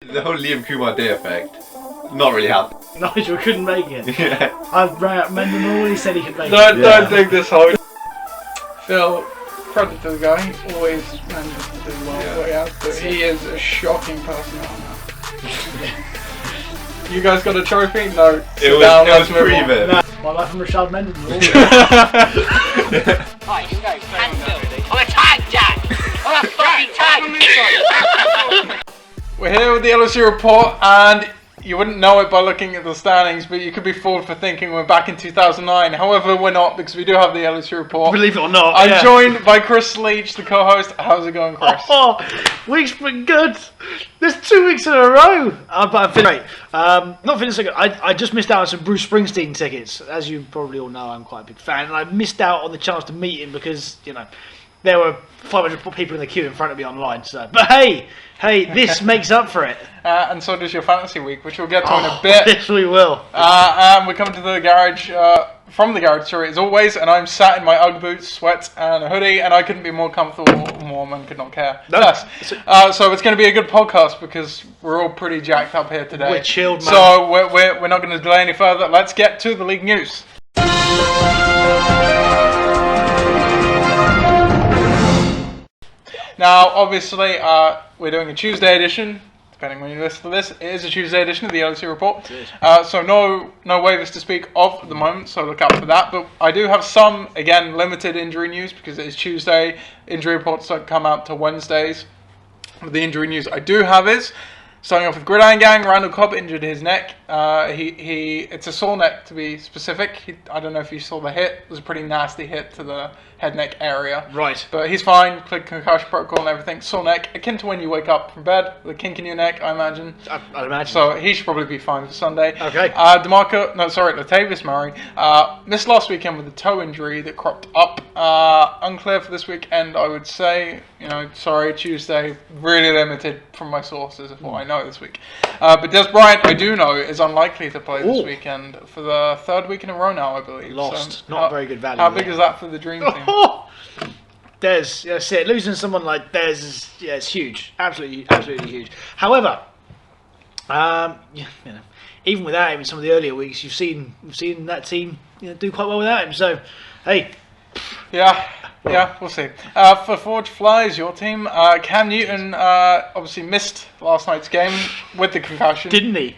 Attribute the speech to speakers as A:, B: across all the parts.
A: The whole Liam Kumar Day effect, not really happened.
B: Nigel couldn't make it.
A: Yeah.
B: I rang up Mendon all, he said he could make it.
C: Don't dig this hole. Phil, credit to the guy, he always manages to do well what he has, but he is a shocking person right now. You guys got a trophy? No.
A: It was pre-bit.
B: No, my life from Rashad Mendon.
D: Right, you guys cancel. I'm a tag, Jack. I'm a fucking tag.
C: We're here with the LSU report, and you wouldn't know it by looking at the standings, but you could be fooled for thinking we're back in 2009. However, we're not, because we do have the LSU report.
B: Believe it or not.
C: I'm joined by Chris Leach, the co-host. How's it going, Chris?
B: Oh, week's been good. There's 2 weeks in a row. But I'm feeling great. Not feeling so good. I just missed out on some Bruce Springsteen tickets. As you probably all know, I'm quite a big fan, and I missed out on the chance to meet him because, you know, there were 500 people in the queue in front of me online. So, but hey, this makes up for it.
C: And so does your fantasy week, which we'll get to in a bit.
B: Yes, we will.
C: And we're coming to the garage, from the garage, sorry, as always, and I'm sat in my Ugg boots, sweats, and a hoodie, and I couldn't be more comfortable and warm and could not care less. So it's going to be a good podcast because we're all pretty jacked up here today.
B: We're chilled, man.
C: So we're not going to delay any further. Let's get to the league news. Now, obviously, we're doing a Tuesday edition. Depending when you listen to this, it is a Tuesday edition of the LSU report. So no waivers to speak of at the moment, so look out for that. But I do have some, again, limited injury news because it is Tuesday. Injury reports don't come out till Wednesdays. But the injury news I do have is, starting off with Gridiron Gang, Randall Cobb injured his neck. It's a sore neck to be specific. I don't know if you saw the hit. It was a pretty nasty hit to the head neck area.
B: Right.
C: But he's fine. Cleared concussion protocol and everything. Sore neck, akin to when you wake up from bed with a kink in your neck, I imagine.
B: I'd imagine.
C: So he should probably be fine for Sunday.
B: Okay.
C: Latavius Murray missed last weekend with a toe injury that cropped up. Unclear for this weekend, I would say. Tuesday, really limited from my sources of what I know this week. But Des Bryant, I do know, is unlikely to play this weekend for the third week in a row now, I believe.
B: Lost. So, not very good value.
C: How big is that for the Dream Team?
B: Des, that's it. Losing someone like Des is, it's huge. Absolutely huge. However, even without him in some of the earlier weeks, you've seen that team do quite well without him. So, hey.
C: Yeah, we'll see. For Forge Flies, your team, Cam Newton obviously missed last night's game with the concussion.
B: Didn't he?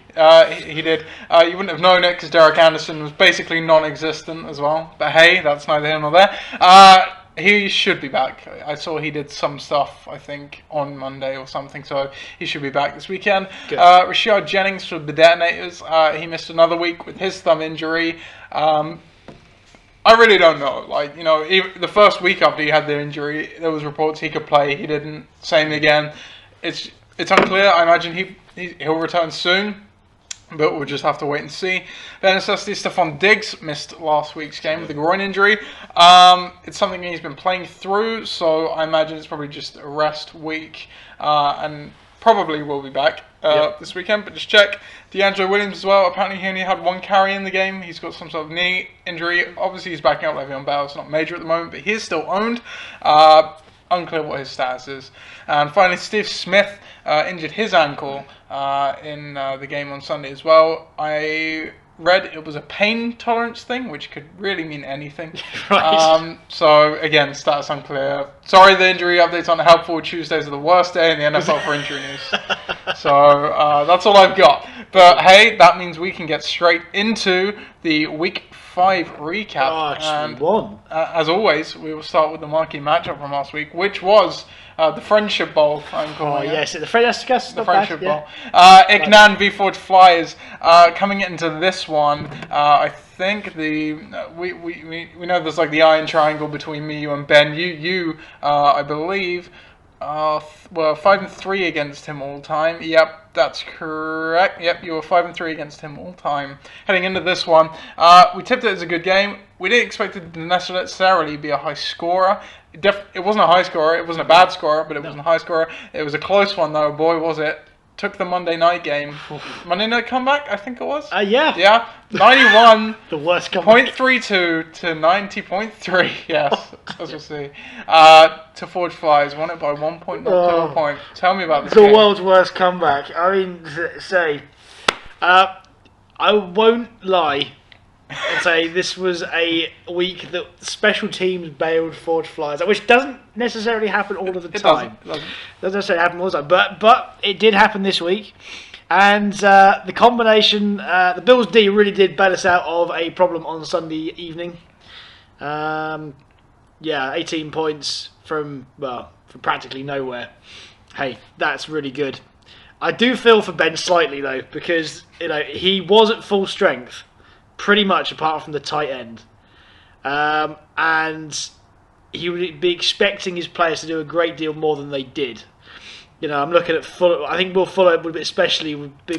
C: He did. You wouldn't have known it because Derek Anderson was basically non-existent as well. But hey, that's neither here nor there. He should be back. I saw he did some stuff, I think, on Monday or something, so he should be back this weekend. Rashad Jennings for the Burdettinators, he missed another week with his thumb injury. I really don't know. Even the first week after he had the injury, there was reports he could play. He didn't. Same again. It's unclear. I imagine he'll return soon, but we'll just have to wait and see. Then necessity, Stephon Diggs missed last week's game with a groin injury. It's something he's been playing through, so I imagine it's probably just a rest week, and probably will be back this weekend, but just check. D'Angelo Williams as well, apparently he only had one carry in the game. He's got some sort of knee injury. Obviously he's backing up Le'Veon Bell. It's not major at the moment, but he is still owned. Unclear what his status is. And finally, Steve Smith injured his ankle in the game on Sunday as well. I read it was a pain tolerance thing, which could really mean anything.
B: Right.
C: So again, status unclear. Sorry, the injury updates aren't helpful. Tuesdays are the worst day in the NFL for injury news. So that's all I've got. But hey, that means we can get straight into the Week 5 recap.
B: And won.
C: As always, we will start with the marquee matchup from last week, which was the Friendship Bowl, I'm calling it.
B: Yes, the Friendship
C: Bowl. Ignan v Forge Flyers coming into this one. I think we know there's like the iron triangle between me, you, and Ben. You I believe, were 5-3 against him all time. Yep, that's correct. Yep, you were 5-3 against him all time. Heading into this one, we tipped it as a good game. We didn't expect it to necessarily be a high scorer. It wasn't a high scorer. It wasn't a bad scorer, but it wasn't a high scorer. It was a close one, though. Boy, was it. took the Monday night game. Monday night comeback, I think it was.
B: Yeah.
C: Yeah, 91.
B: The worst comeback.
C: 0.32 to 90.3. Yes, as we'll see. To Forge Flies, won it by 1 point, not to a point. Tell me about this
B: The
C: game.
B: world's worst comeback. I mean, I won't lie and say this was a week that special teams bailed Forge Flies, which doesn't necessarily happen all of the time.
C: Doesn't.
B: Doesn't necessarily happen all the time, but it did happen this week. And the combination, the Bills D really did bail us out of a problem on Sunday evening. 18 points from practically nowhere. Hey, that's really good. I do feel for Ben slightly though, because he was at full strength, pretty much apart from the tight end, and he would be expecting his players to do a great deal more than they did. I'm looking at Fuller. I think Will Fuller would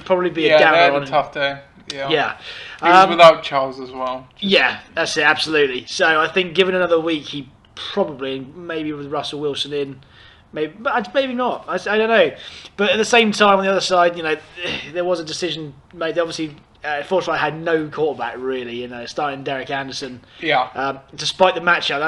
B: probably be a downer
C: they had
B: on
C: a
B: him.
C: tough day. Yeah. He
B: Yeah.
C: was without Charles as well.
B: Yeah, that's it, absolutely. So I think given another week, he probably, maybe with Russell Wilson in, maybe not. I don't know. But at the same time, on the other side, there was a decision made. Obviously, Forsyth had no quarterback really. Starting Derek Anderson.
C: Yeah.
B: Despite the matchup,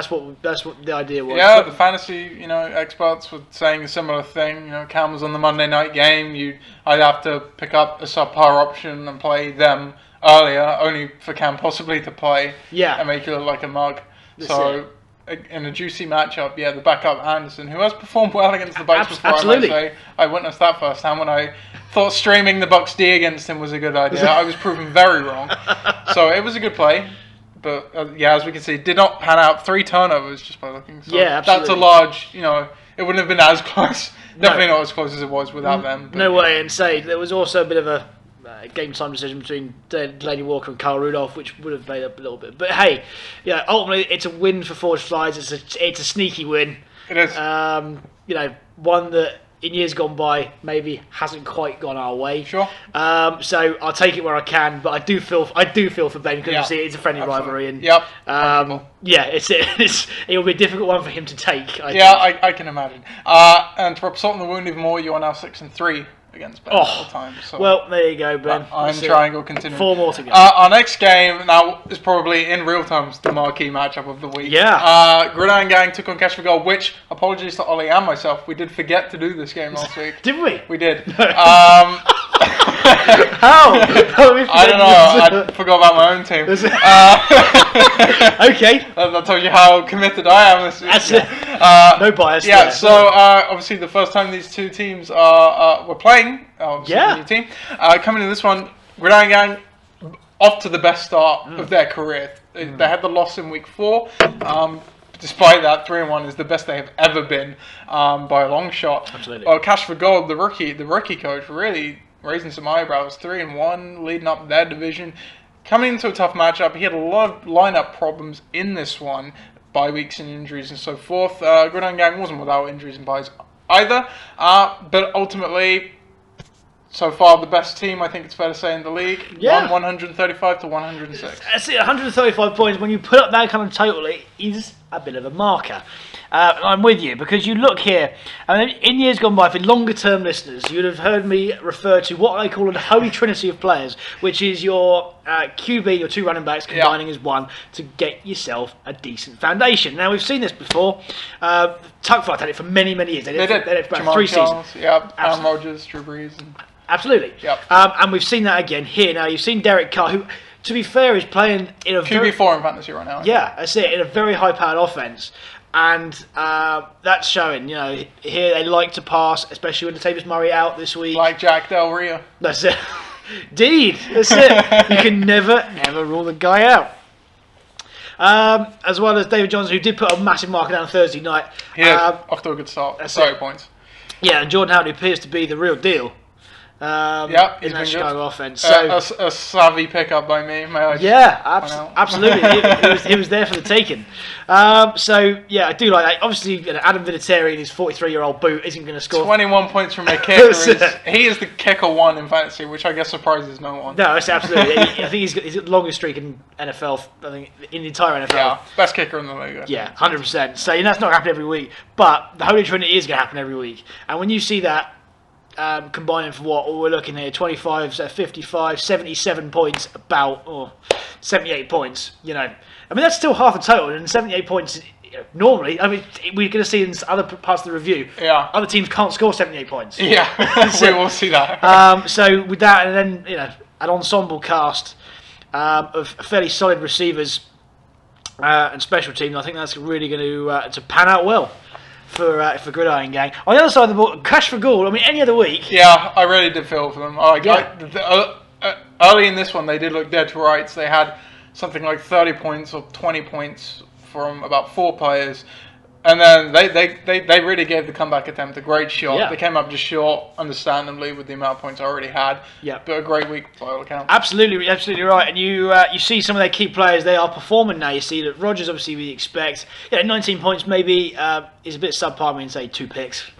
B: that's what the idea was.
C: Yeah, the fantasy, experts were saying a similar thing. Cam was on the Monday night game. I'd have to pick up a subpar option and play them earlier, only for Cam possibly to play.
B: Yeah.
C: And make it look like a mug.
B: That's
C: In a juicy matchup, the backup Anderson, who has performed well against the Bucks before,
B: absolutely.
C: I might say. I witnessed that firsthand when I thought streaming the Bucks D against him was a good idea. I was proven very wrong. So it was a good play. But, as we can see, did not pan out. 3 turnovers just by looking. So
B: Yeah, absolutely.
C: that's a large, it wouldn't have been as close. Definitely not as close as it was without them. But,
B: No way. And there was also a bit of a game time decision between Delaney Walker and Kyle Rudolph, which would have made up a little bit. But hey, ultimately it's a win for Forge Flies. It's a sneaky win.
C: It is.
B: One that in years gone by maybe hasn't quite gone our way.
C: Sure.
B: So I'll take it where I can, but I do feel for Ben because obviously it's a friendly rivalry, and it will be a difficult one for him to take.
C: I can imagine. And to rub salt in the wound even more, you are now 6-3 against Ben all the time. So
B: well, there you go, Ben.
C: Iron Triangle continuing.
B: 4 more to go.
C: Our next game now is probably in real terms the marquee matchup of the week.
B: Yeah.
C: Gridiron Gang took on Cash for Gold, which, apologies to Ollie and myself, we did forget to do this game last week.
B: Did we?
C: We did.
B: How?
C: I don't know. I forgot about my own team.
B: Okay.
C: That tells you how committed I am this week.
B: That's it. No bias.
C: Yeah,
B: there.
C: so obviously the first time these two teams were playing, the new team, coming to this one, Gridiron Gang off to the best start of their career. They had the loss in week 4. Despite that, 3-1 is the best they have ever been by a long shot.
B: Absolutely.
C: Cash for Gold, the rookie coach, really raising some eyebrows. 3-1, leading up their division. Coming into a tough matchup, he had a lot of lineup problems in this one, bye weeks and injuries and so forth. Gridiron Gang wasn't without injuries and byes either, but ultimately, so far the best team, I think it's fair to say, in the league.
B: Yeah.
C: Won 135 to 106.
B: That's it, 135 points. When you put up that kind of total, it is a bit of a marker. I'm with you, because you look here, and in years gone by, for longer-term listeners, you'd have heard me refer to what I call a holy trinity of players, which is your QB, your 2 running backs combining as one to get yourself a decent foundation. Now, we've seen this before. Tuck Flight had it for many, many years. They did it for about 3 seasons.
C: Yeah, Aaron Rodgers, Drew Brees.
B: Absolutely.
C: Yep.
B: And we've seen that again here. Now, you've seen Derek Carr, who, to be fair, is playing in a
C: QB4 in fantasy right now.
B: Yeah, that's it, in a very high-powered offense. And that's showing, here they like to pass, especially with Latavius Murray out this week.
C: Like Jack Del Rio.
B: That's it. Indeed, that's it. You can never rule the guy out. As well as David Johnson, who did put a massive marker down Thursday night.
C: Yeah, off to a good start.
B: That's
C: 30
B: it.
C: points.
B: Yeah, and Jordan Howard appears to be the real deal. In that Chicago offense. So
C: a savvy pickup by me.
B: Absolutely. he was there for the taking. So yeah, I do like that. Obviously, Adam Vinatieri and his 43-year-old boot isn't going to score
C: 21 points from a kicker. He is the kicker 1 in fantasy, which I guess surprises no one.
B: No, it's absolutely. I think he's got the longest streak in NFL. I think in the entire NFL.
C: Yeah, best kicker in the league.
B: Yeah, 100%. So that's not happening every week, but the Holy Trinity is going to happen every week. And when you see that, combining for what we're looking here, 25, 55, 77 points, about 78 points. You know, I mean that's still half the total, and 78 points. Normally, I mean, we're going to see in other parts of the review.
C: Yeah.
B: Other teams can't score 78 points.
C: Yeah, we will see that.
B: So with that, and then an ensemble cast of fairly solid receivers and special teams, I think that's really going to pan out well for Gridiron Gang. On the other side of the ball, Cash for Gould. I mean, any other week.
C: Yeah, I really did feel for them. Early in this one, they did look dead to rights. They had something like 30 points or 20 points from about 4 players, and then they really gave the comeback attempt a great shot.
B: Yeah.
C: They came up just short, understandably, with the amount of points I already had.
B: Yeah.
C: But a great week by all accounts.
B: Absolutely right. And you see some of their key players, they are performing now. You see that Rogers, obviously, we expect. 19 points maybe is a bit subpar. I mean, say 2 picks.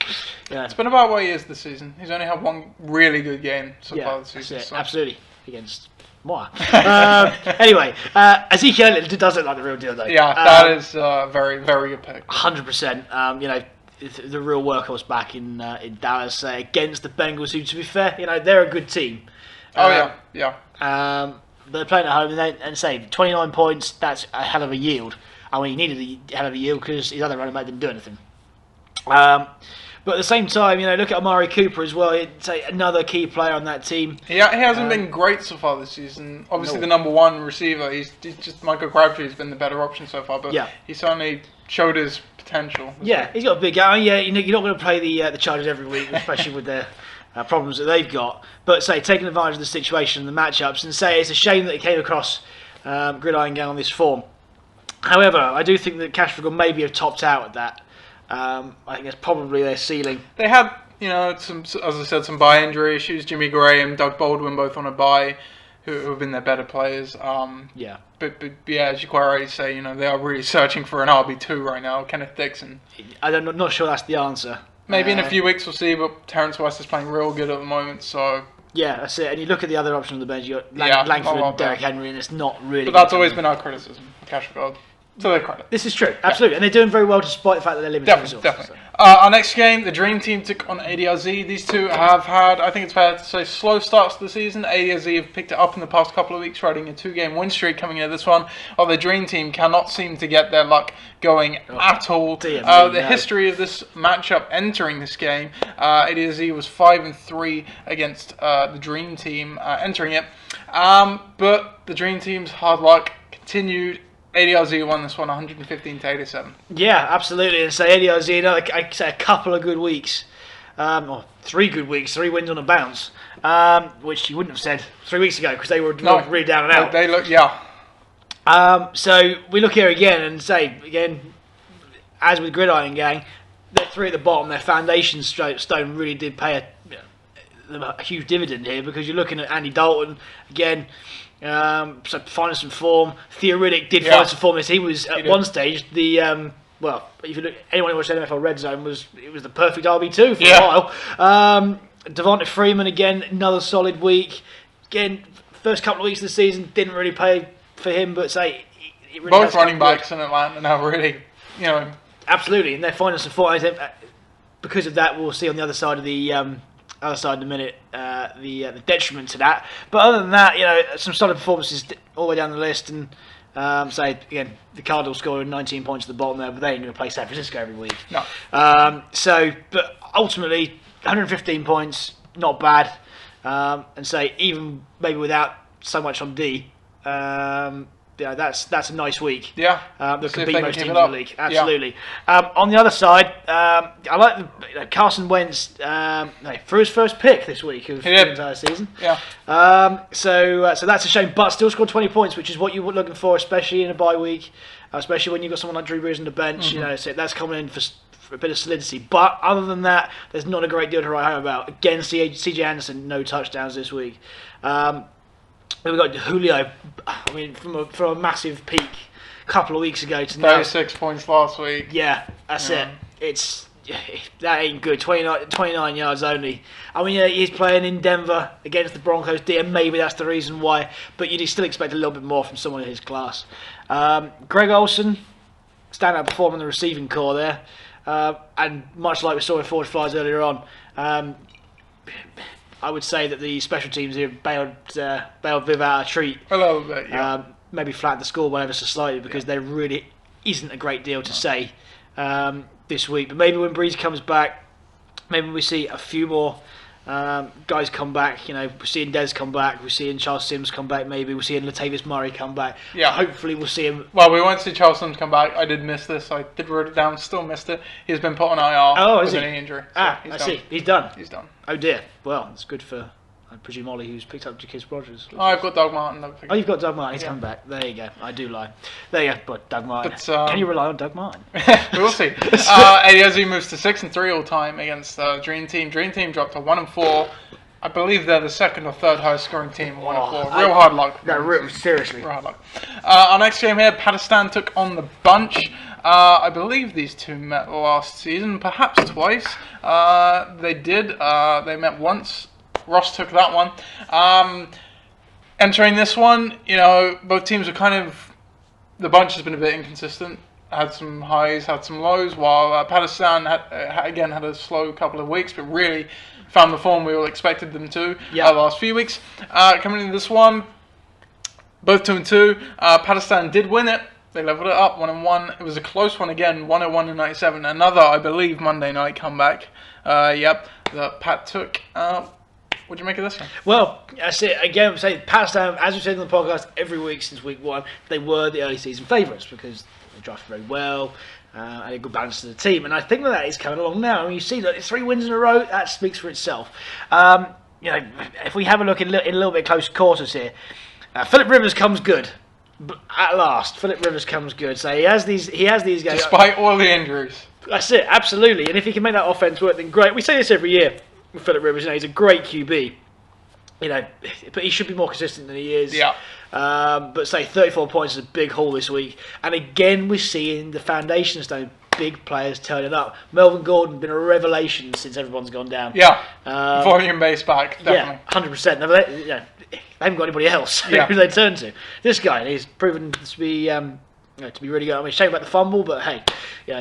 B: Yeah.
C: It's been about what he is this season. He's only had one really good game so far this season.
B: That's it. So. Absolutely. Against Moore. Anyway, Ezekiel does look like the real deal, though.
C: Yeah, that is a very, very good pick.
B: 100%. The real workhorse back in Dallas against the Bengals, who, to be fair, they're a good team.
C: Yeah.
B: They're playing at home, and say 29 points. That's a hell of a yield. I mean, he needed a hell of a yield because his other running back didn't do anything. But at the same time, look at Amari Cooper as well. It's another key player on that team.
C: He hasn't been great so far this season. Obviously, the number one receiver. He's just Michael Crabtree's been the better option so far. But he certainly showed his potential.
B: Yeah, he's got a big guy. Yeah, you're not going to play the Chargers every week, especially with their problems that they've got. But taking advantage of the situation and the matchups, and it's a shame that he came across Gridiron Gang on this form. However, I do think that Cash for Gould maybe have topped out at that. I think that's probably their ceiling.
C: They had, some, as I said, some bye injury issues. Jimmy Graham, Doug Baldwin, both on a bye, who have been their better players. But as you quite rightly say, they are really searching for an RB2 right now. Kenneth Dixon.
B: I'm not sure that's the answer.
C: Maybe in a few weeks we'll see, but Terrence West is playing real good at the moment, so.
B: Yeah, that's it. And you look at the other option on the bench. You got Langford and Derrick Henry, and it's not really.
C: But that's always been our criticism of Cash for Gould. To their credit.
B: This is true, absolutely. And they're doing very well despite the fact that they're limited resources.
C: Definitely. Our next game, the Dream Team took on ADRZ. These two have had, I think it's fair to say, slow starts to the season. ADRZ have picked it up in the past couple of weeks, riding a 2-game win streak coming into this one. While the Dream Team cannot seem to get their luck going at all. History of this matchup entering this game, ADRZ was 5-3 against the Dream Team entering it. But the Dream Team's hard luck continued. ADRZ won this one 115-87.
B: Yeah, absolutely. And ADRZ, I'd say a couple of good weeks, or 3 good weeks, 3 wins on a bounce, which you wouldn't have said 3 weeks ago because they were really down and out.
C: They look,
B: so we look here again and as with Gridiron Gang, they're 3 at the bottom. Their foundation stone really did pay a huge dividend here because you're looking at Andy Dalton again. Finding some form. Theoretic did find some form. He was at one stage the if you look, anyone who watched NFL Red Zone was the perfect RB2 for a while. Devonta Freeman again, another solid week. Again, first couple of weeks of the season didn't really pay for him, but it really
C: both running backs in Atlanta now really,
B: absolutely, and they're finding some form. Because of that, we'll see on the other side of the. Other side in a minute, the detriment to that. But other than that, some solid performances all the way down the list. And again, the Cardinals scoring 19 points at the bottom there, but they ain't going to play San Francisco every week.
C: No.
B: But ultimately, 115 points, not bad. Even maybe without so much on D, that's a nice week.
C: Yeah.
B: That could beat most teams in the league. Absolutely. Yeah. On the other side, I like Carson Wentz for his first pick this week of the entire season.
C: Yeah.
B: So that's a shame, but still scored 20 points, which is what you were looking for, especially in a bye week, especially when you've got someone like Drew Brees on the bench.
C: Mm-hmm.
B: So that's coming in for a bit of solidity. But other than that, there's not a great deal to write home about. Again, C.J. Anderson, no touchdowns this week. We've got Julio. I mean, from a massive peak a couple of weeks ago to now.
C: 36 points last week.
B: Yeah, that's it. That ain't good. 29 yards only. I mean, he's playing in Denver against the Broncos D, and maybe that's the reason why. But you'd still expect a little bit more from someone in his class. Greg Olsen, standout performer in the receiving core there, and much like we saw with Forge Flies earlier on. I would say that the special teams here bailed without a treat.
C: A little bit, yeah.
B: Maybe flattened the score ever so slightly because there really isn't a great deal to say this week. But maybe when Breeze comes back, maybe we see a few more guys come back. You know, we're seeing Des come back. We're seeing Charles Sims come back. Maybe we're seeing Latavius Murray come back.
C: Yeah.
B: Hopefully we'll see him.
C: Well, we won't see Charles Sims come back. I did miss this. I did write it down. Still missed it. He's been put on IR with an injury. So
B: I see. He's done.
C: He's done.
B: Oh dear. Well, it's good for, I presume, Ollie, who's picked up Jaquiz Rogers.
C: Oh, I've got Doug Martin.
B: Oh, you've got Doug Martin. He's coming back. There you go. I do lie. There you go. But Doug Martin.
C: But,
B: can you rely on Doug Martin?
C: We'll see. Eliezer moves to 6-3 all time against Dream Team. Dream Team dropped to 1-4. I believe they're the second or third highest scoring team. 1-4. Real hard luck.
B: No, seriously.
C: Real hard luck. Our next game here, Pakistan took on the Bunch. I believe these two met last season, perhaps twice. They did. They met once. Ross took that one. Entering this one, you know, both teams were kind of... The Bunch has been a bit inconsistent. Had some highs, had some lows, while Pakistan had a slow couple of weeks, but really found the form we all expected them to the last few weeks. Coming into this one, both 2-2. Pakistan did win it. They leveled it up 1-1. It was a close one again, 101-97. Another, I believe, Monday night comeback. That Pat took. What do you make of this one?
B: Well, that's it. Again, I'm saying Pakistan, as we said in the podcast every week since week one, they were the early season favourites because they drafted very well. And a good balance to the team, and I think that is coming along now. And you see that 3 wins in a row, that speaks for itself. You know, if we have a look in a little bit close quarters here, Philip Rivers comes good. But at last, Philip Rivers comes good. So he has these guys.
C: Despite all the injuries.
B: That's it, absolutely. And if he can make that offense work, then great. We say this every year with Philip Rivers. You know, he's a great QB. You know, but he should be more consistent than he is.
C: Yeah.
B: But say 34 points is a big haul this week. And again, we're seeing the foundation stone, big players turning up. Melvin Gordon been a revelation since everyone's gone down.
C: Yeah. Volume based back, definitely.
B: Yeah, 100%. They haven't got anybody else who they turn to. This guy, he's proven to be really good. I mean, shame about the fumble, but hey,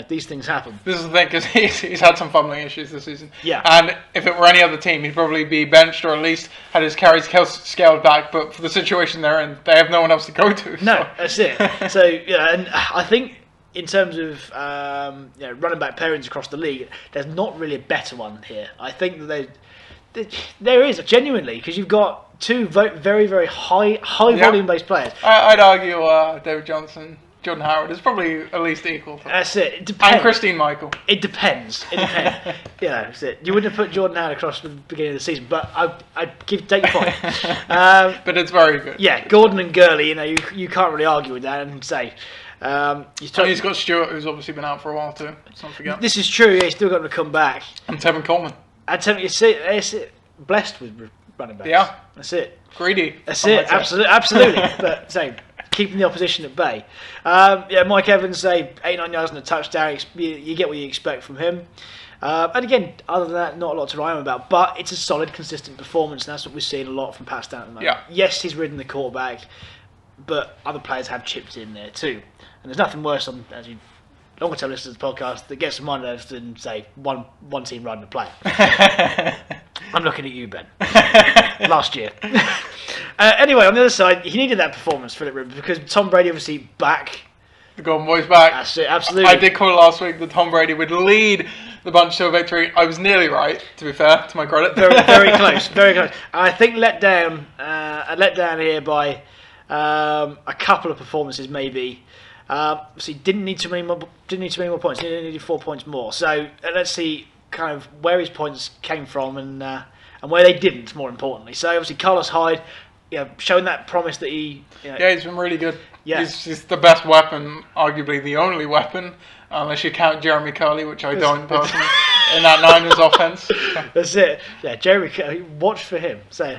B: these things happen.
C: This is the thing, because he's had some fumbling issues this season.
B: Yeah.
C: And if it were any other team, he'd probably be benched or at least had his carries scaled back. But for the situation they're in, they have no one else to go to.
B: No, that's it. So, and I think in terms of running back pairings across the league, there's not really a better one here. I think that there is, genuinely, because you've got two very, very high volume-based players.
C: I'd argue David Johnson, Jordan Howard is probably at least equal to
B: That's it. It depends.
C: And Christine Michael.
B: It depends. That's it. You wouldn't have put Jordan Howard across the beginning of the season, but I'd take your point.
C: But it's very good.
B: Yeah, Gordon and Gurley, you can't really argue with that and say.
C: He's got Stewart, who's obviously been out for a while too. Let's not forget.
B: This is true. He's still got to come back.
C: And Tevin Coleman.
B: And Tevin, blessed with running backs.
C: Yeah,
B: that's it.
C: Greedy.
B: That's it. Absolutely. But keeping the opposition at bay. Mike Evans, 89 yards and a touchdown. You get what you expect from him. And again, other than that, not a lot to write home about. But it's a solid, consistent performance, and that's what we're seeing a lot from Pakistan at the moment.
C: Yeah.
B: Yes, he's ridden the quarterback, but other players have chipped in there too. And there's nothing worse on, as you longer term listeners to the podcast, that gets some money than say one team riding a player. I'm looking at you, Ben. Last year. Anyway, on the other side, he needed that performance, Philip Rivers, because Tom Brady obviously back.
C: The Golden Boy's back.
B: That's it, absolutely.
C: I did call last week that Tom Brady would lead the Bunch to a victory. I was nearly right, to be fair, to my credit.
B: Very close, very close. And I think let down here by a couple of performances maybe. So he didn't need too many more points. He needed 4 points more. So let's see kind of where his points came from and where they didn't. More importantly, so obviously Carlos Hyde, showing that promise that he.
C: He's been really good.
B: Yeah.
C: He's the best weapon, arguably the only weapon, unless you count Jeremy Curley, which I don't personally, in that Niners offense.
B: That's it. Yeah, Jeremy Curley. Watch for him. So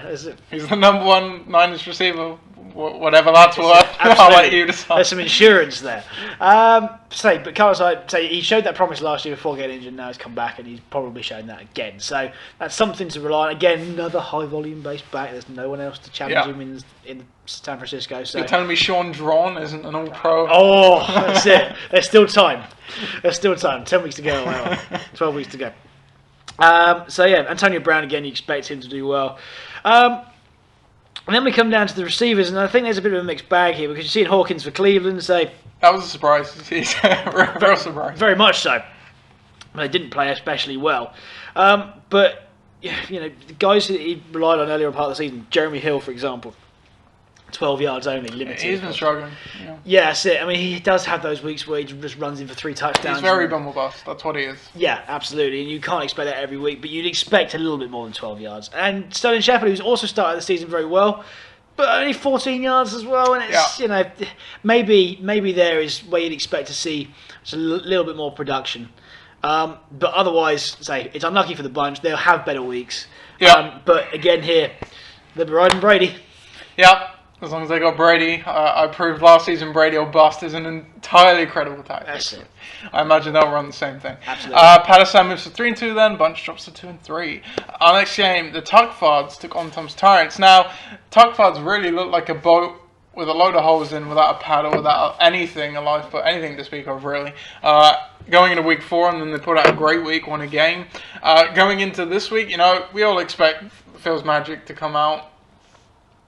C: he's the number one Niners receiver. Whatever that's worth, I'll let you decide.
B: There's some insurance there. But Carlos Hyde, he showed that promise last year before getting injured. Now he's come back and he's probably shown that again. So that's something to rely on. Again, another high volume based back. There's no one else to challenge him in San Francisco. So
C: you're telling me Sean Drawn isn't an all-pro?
B: Oh, that's it. There's still time. 10 weeks to go. 12 weeks to go. So yeah, Antonio Brown again. You expect him to do well. And then we come down to the receivers, and I think there's a bit of a mixed bag here because you're seeing Hawkins for Cleveland. So
C: that was a surprise. He's a real surprise.
B: Very much so. They didn't play especially well, but the guys that he relied on earlier in part of the season, Jeremy Hill, for example. 12 yards only, limited.
C: He's been struggling.
B: Yeah, that's it. I mean, he does have those weeks where he just runs in for 3 touchdowns.
C: He's very bum or bust. That's what he is.
B: Yeah, absolutely. And you can't expect that every week, but you'd expect a little bit more than 12 yards. And Sterling Shepard, who's also started the season very well, but only 14 yards as well. And it's, maybe there is where you'd expect to see a little bit more production. But otherwise, it's unlucky for the bunch. They'll have better weeks.
C: Yeah.
B: But again here, they're riding Brady.
C: Yeah. As long as they got Brady, I proved last season Brady or bust is an entirely credible tactic.
B: That's it.
C: I imagine they'll run the same thing.
B: Absolutely.
C: Patterson moves to 3-2 then, Bunch drops to 2-3. Our next game, the Tuckfards took on Tom's Tyrants. Now, Tuckfards really look like a boat with a load of holes in, without a paddle, without anything, a lifeboat, anything to speak of really. Going into week 4, and then they put out a great week, won a game. Going into this week, we all expect Phil's Magic to come out.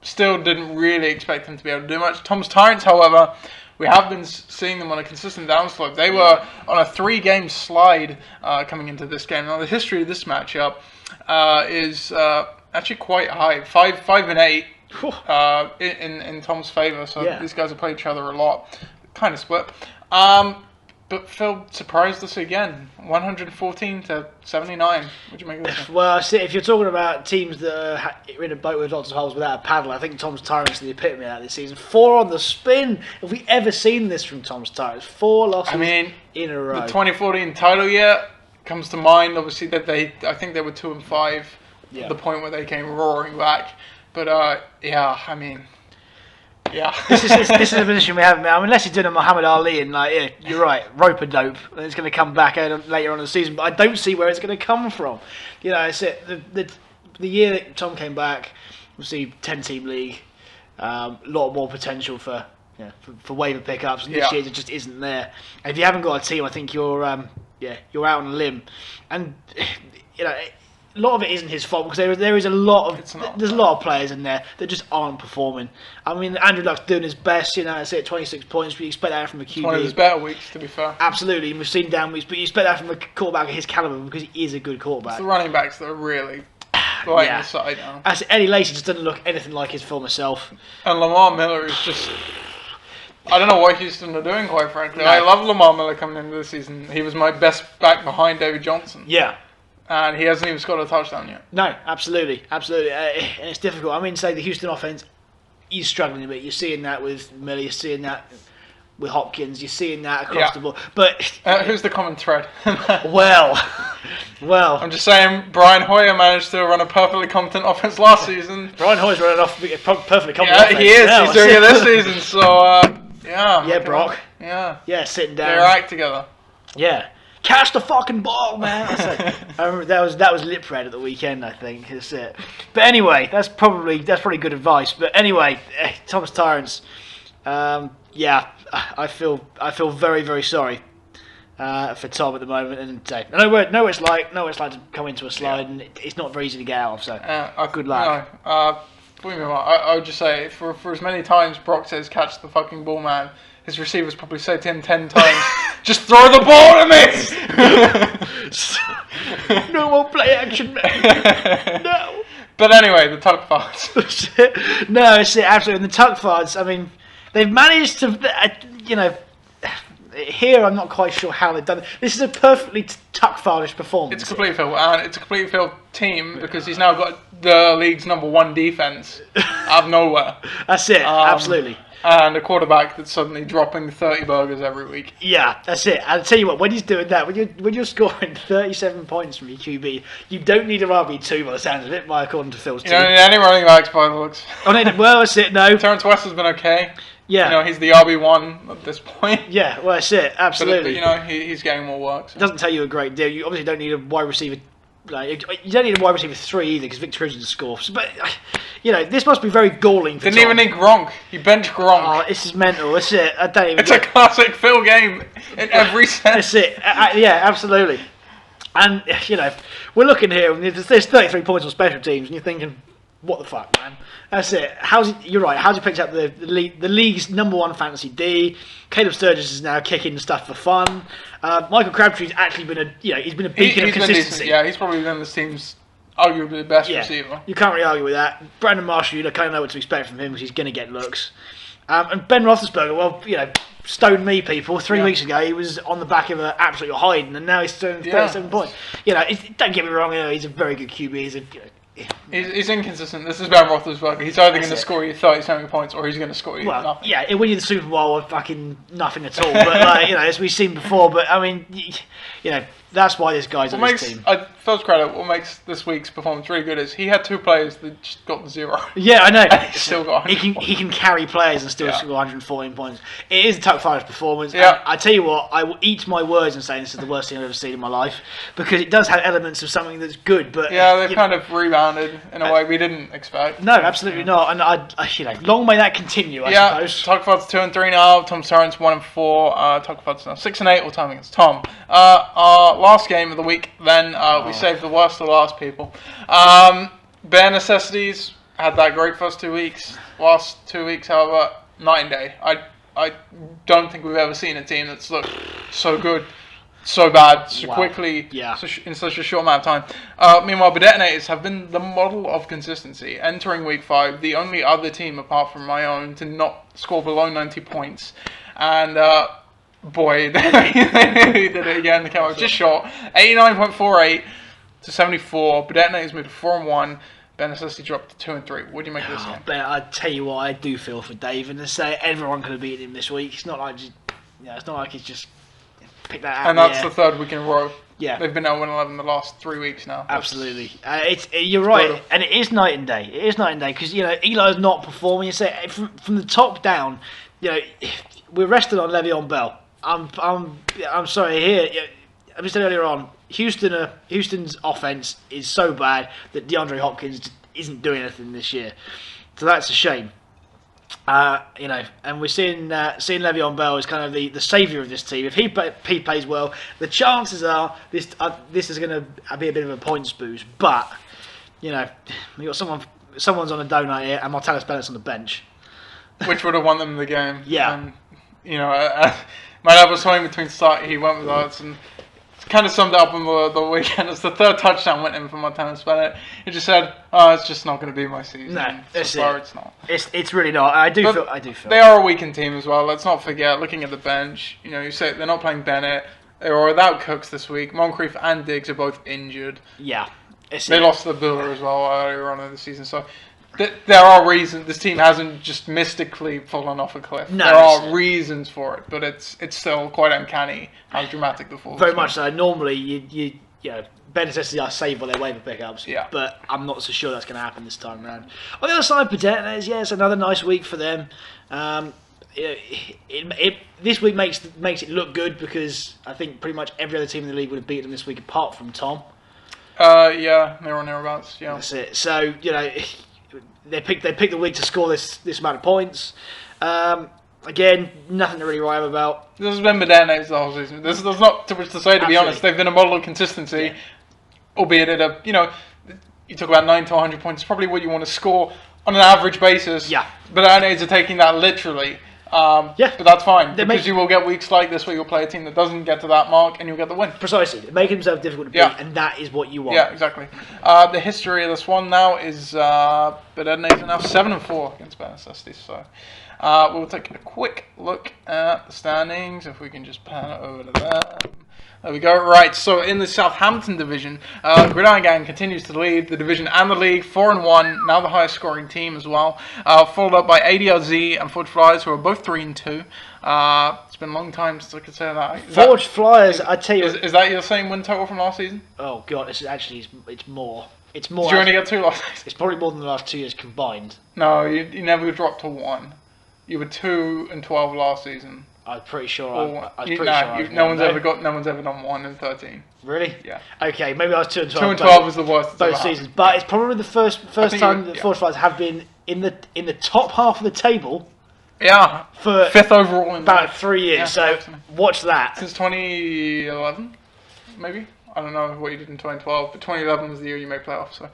C: Still didn't really expect him to be able to do much. Tom's Tyrants, however, we have been seeing them on a consistent downslope. They were on a 3-game slide coming into this game. Now, the history of this matchup is actually quite high. 5-8 in Tom's favour. So these guys have played each other a lot. Kind of split. But Phil surprised us again, 114-79. What do you make of this?
B: Well, if you're talking about teams that are in a boat with lots of holes without a paddle, I think Tom's Tyrants are the epitome of that this season. 4 on the spin. Have we ever seen this from Tom's Tyrants? 4 losses in a row.
C: The 2014 title year comes to mind. Obviously, that I think they were 2-5 at the point where they came roaring back. But this is a position we have. Unless you're doing a Muhammad Ali and you're right, rope-a-dope, and it's going to come back later on in the season. But I don't see where it's going to come from. It's it. The year that Tom came back, we'll see 10-team league, a lot more potential for waiver pickups. And this year it just isn't there. And if you haven't got a team, I think you're out on a limb. And a lot of it isn't his fault because there is a lot of players in there that just aren't performing. I mean, Andrew Luck's doing his best. It's at 26 points, but you expect that from a QB. It's one of his better weeks, to be fair.
B: Absolutely, and we've seen down weeks, but you expect that from a quarterback of his caliber because he is a good quarterback.
C: It's the running backs that are really lighting the side down.
B: Eddie Lacy just doesn't look anything like his former self.
C: And Lamar Miller is just... I don't know what Houston are doing, quite frankly. No. I love Lamar Miller coming into the season. He was my best back behind David Johnson.
B: Yeah.
C: And he hasn't even scored a touchdown yet.
B: No, absolutely. And it's difficult. The Houston offense is struggling a bit. You're seeing that with Miller. You're seeing that with Hopkins. You're seeing that across the board. But
C: who's the common thread?
B: well,
C: I'm just saying, Brian Hoyer managed to run a perfectly competent offense last season.
B: Brian Hoyer's running off a perfectly competent offense.
C: Yeah, he is. He's doing it this season. So
B: yeah, Brock.
C: Yeah,
B: sitting down.
C: Get your act together.
B: Yeah. Catch the fucking ball, man! I remember that was lip read at the weekend. I think that's it. But anyway, that's probably good advice. But anyway, Thomas Tyrants. I feel very, very sorry for Tom at the moment. And I know what it's like to come into a slide, and it's not very easy to get out of. So good luck.
C: I would just say for as many times Brock says catch the fucking ball, man. His receivers probably say to him 10 times, just throw the ball to me!
B: No more play action, man. No.
C: But anyway, the Tuckfards.
B: No, it's absolutely. And the Tuckfards, they've managed to, here I'm not quite sure how they've done it. This is a perfectly Tuckfardish performance.
C: It's a complete fail, and it's a complete failed team because he's now got the league's #1 defense out of nowhere.
B: That's it, absolutely.
C: And a quarterback that's suddenly dropping 30 burgers every week.
B: Yeah, that's it. I'll tell you what, when he's doing that, when you're scoring 37 points from your QB, you don't need a RB2 by the sounds of it, according to Phil's team.
C: You don't need any running backs by the looks.
B: Well, that's it, no.
C: Terrence West has been okay.
B: Yeah.
C: He's the RB1 at this point.
B: Yeah, well, that's it, absolutely.
C: But he's getting more work. So.
B: It doesn't tell you a great deal. You obviously don't need a wide receiver. You don't need a wide receiver 3 either because Victor Cruz scores. But this must be very galling for
C: Didn't even need Gronk. He benched Gronk.
B: Oh, this is mental. That's it.
C: It's a classic Phil game in every sense.
B: That's it. Yeah, absolutely. And, we're looking here, and there's 33 points on special teams, and you're thinking, what the fuck, man? That's it. You're right. How's he picked up the league's #1 fantasy D? Caleb Sturgis is now kicking stuff for fun. Michael Crabtree's actually been he's been a beacon of consistency.
C: He's probably been this team's arguably the best receiver.
B: You can't really argue with that. Brandon Marshall, you kind of know what to expect from him because he's going to get looks. And Ben Roethlisberger, well, stoned me, people. 3 weeks ago, he was on the back of an absolute hiding, and now he's turned 37 points. Don't get me wrong, he's a very good QB.
C: He's inconsistent. This is Ben Roethlisberger. He's either going to score you 37 points or he's going to score you nothing.
B: Yeah, he'll win you the Super Bowl with fucking nothing at all. But, as we've seen before, but, I mean, that's why this guy's on this team.
C: First credit, what makes this week's performance really good is he had 2 players that just got 0.
B: Yeah, I know.
C: And he still got 100.
B: He can carry players and still score 114 points. It is a top 5 performance.
C: Yeah.
B: I tell you what, I will eat my words in saying this is the worst thing I've ever seen in my life because it does have elements of something that's good. But
C: they've kind of rebounded in a way we didn't expect.
B: No, absolutely not. And long may that continue. I suppose.
C: Tuckford's 2-3 now. Tom Torrance 1-4. Tuckford's now 6-8 all time against Tom. Our last game of the week. Then we saved the worst for last, people. Bare Necessities had that great first 2 weeks. Last 2 weeks, however, night and day. I don't think we've ever seen a team that's looked so good, so bad, so quickly, in such a short amount of time. Meanwhile, Burdettinators have been the model of consistency. Entering week 5, the only other team apart from my own to not score below 90 points. And boy, they did it again. They came out just short. 89.48 to 74. Burdettinators moved to 4-1. Ben Necessity dropped to 2-3. What do you make of this game?
B: Ben, I tell you what, I do feel for Dave, and to say everyone could have beaten him this week. It's not like he's just picked that out.
C: And that's the third week in a row.
B: Yeah,
C: they've been 0-11 the last 3 weeks now.
B: Absolutely, you're right, brutal. And it is night and day. It is night and day because Eli's not performing. You say from the top down, we're rested on Le'Veon Bell. I'm sorry here. I said earlier on, Houston's offense is so bad that DeAndre Hopkins just isn't doing anything this year, so that's a shame. And we're seeing Le'Veon Bell as kind of the saviour of this team. If he plays well, the chances are this is going to be a bit of a points boost. But we got someone's on a donut here, and Martellus Bennett's on the bench,
C: which would have won them the game.
B: Yeah,
C: and, my dad was toying between start. He went with us and kind of summed it up on the weekend as the third touchdown went in for Martellus Bennett. He just said, it's just not going to be my season.
B: No,
C: so far it's not.
B: It's really not. I do feel.
C: They are a weakened team as well. Let's not forget, looking at the bench, you say they're not playing Bennett. They were without Cooks this week. Moncrief and Diggs are both injured.
B: Yeah.
C: They lost the Buller as well earlier on in the season. So there are reasons. This team hasn't just mystically fallen off a cliff.
B: No,
C: there are reasons for it, but it's still quite uncanny how dramatic the fall.
B: Very much so. Normally, you Ben Necessity are saved by their waiver pickups.
C: Yeah. But
B: I'm not so sure that's going to happen this time around. On the other side, Burdettinators, it's another nice week for them. This week makes it look good because I think pretty much every other team in the league would have beaten them this week apart from Tom.
C: Yeah, they're on thereabouts. Yeah.
B: That's it. So they picked the week to score this amount of points. Again, nothing to really write about.
C: This has been Burdettinators the whole season. There's not too much to say, to be honest. They've been a model of consistency, albeit at a you talk about 9 to 100 points. It's probably what you want to score on an average basis.
B: Yeah.
C: Burdettinators are taking that literally. But that's fine because you will get weeks like this where you'll play a team that doesn't get to that mark and you'll get the win.
B: Precisely. They make themselves difficult to beat, and that is what you want.
C: Yeah, exactly. The history of this one now is Burdettinators are now 7-4 against Ben Necessity. So we'll take a quick look at the standings if we can just pan it over to that. There we go. Right, so in the Southampton division, Gridiron Gang continues to lead the division and the league, 4-1, now the highest scoring team as well. Followed up by ADRZ and Forge Flyers, who are both 3-2. It's been a long time since I could say that.
B: Forge Flyers, I tell you...
C: Is that your same win total from last season?
B: Oh, God, it's more. It's more.
C: Did you only get 2 last season?
B: It's probably more than the last 2 years combined.
C: No, you never dropped to 1. You were 2-12 last season.
B: I'm pretty sure.
C: No one's ever done 1 and 13.
B: Really?
C: Yeah.
B: Okay, maybe I was 2-12.
C: 2-12 was the worst
B: both seasons, but it's probably the first time the Forge Flyers have been in the top half of the table.
C: Yeah.
B: For
C: 5th overall in
B: about 3 years. Yeah, so watch that.
C: Since 2011, maybe. I don't know what you did in 2012, but 2011 was the year you made playoffs. So,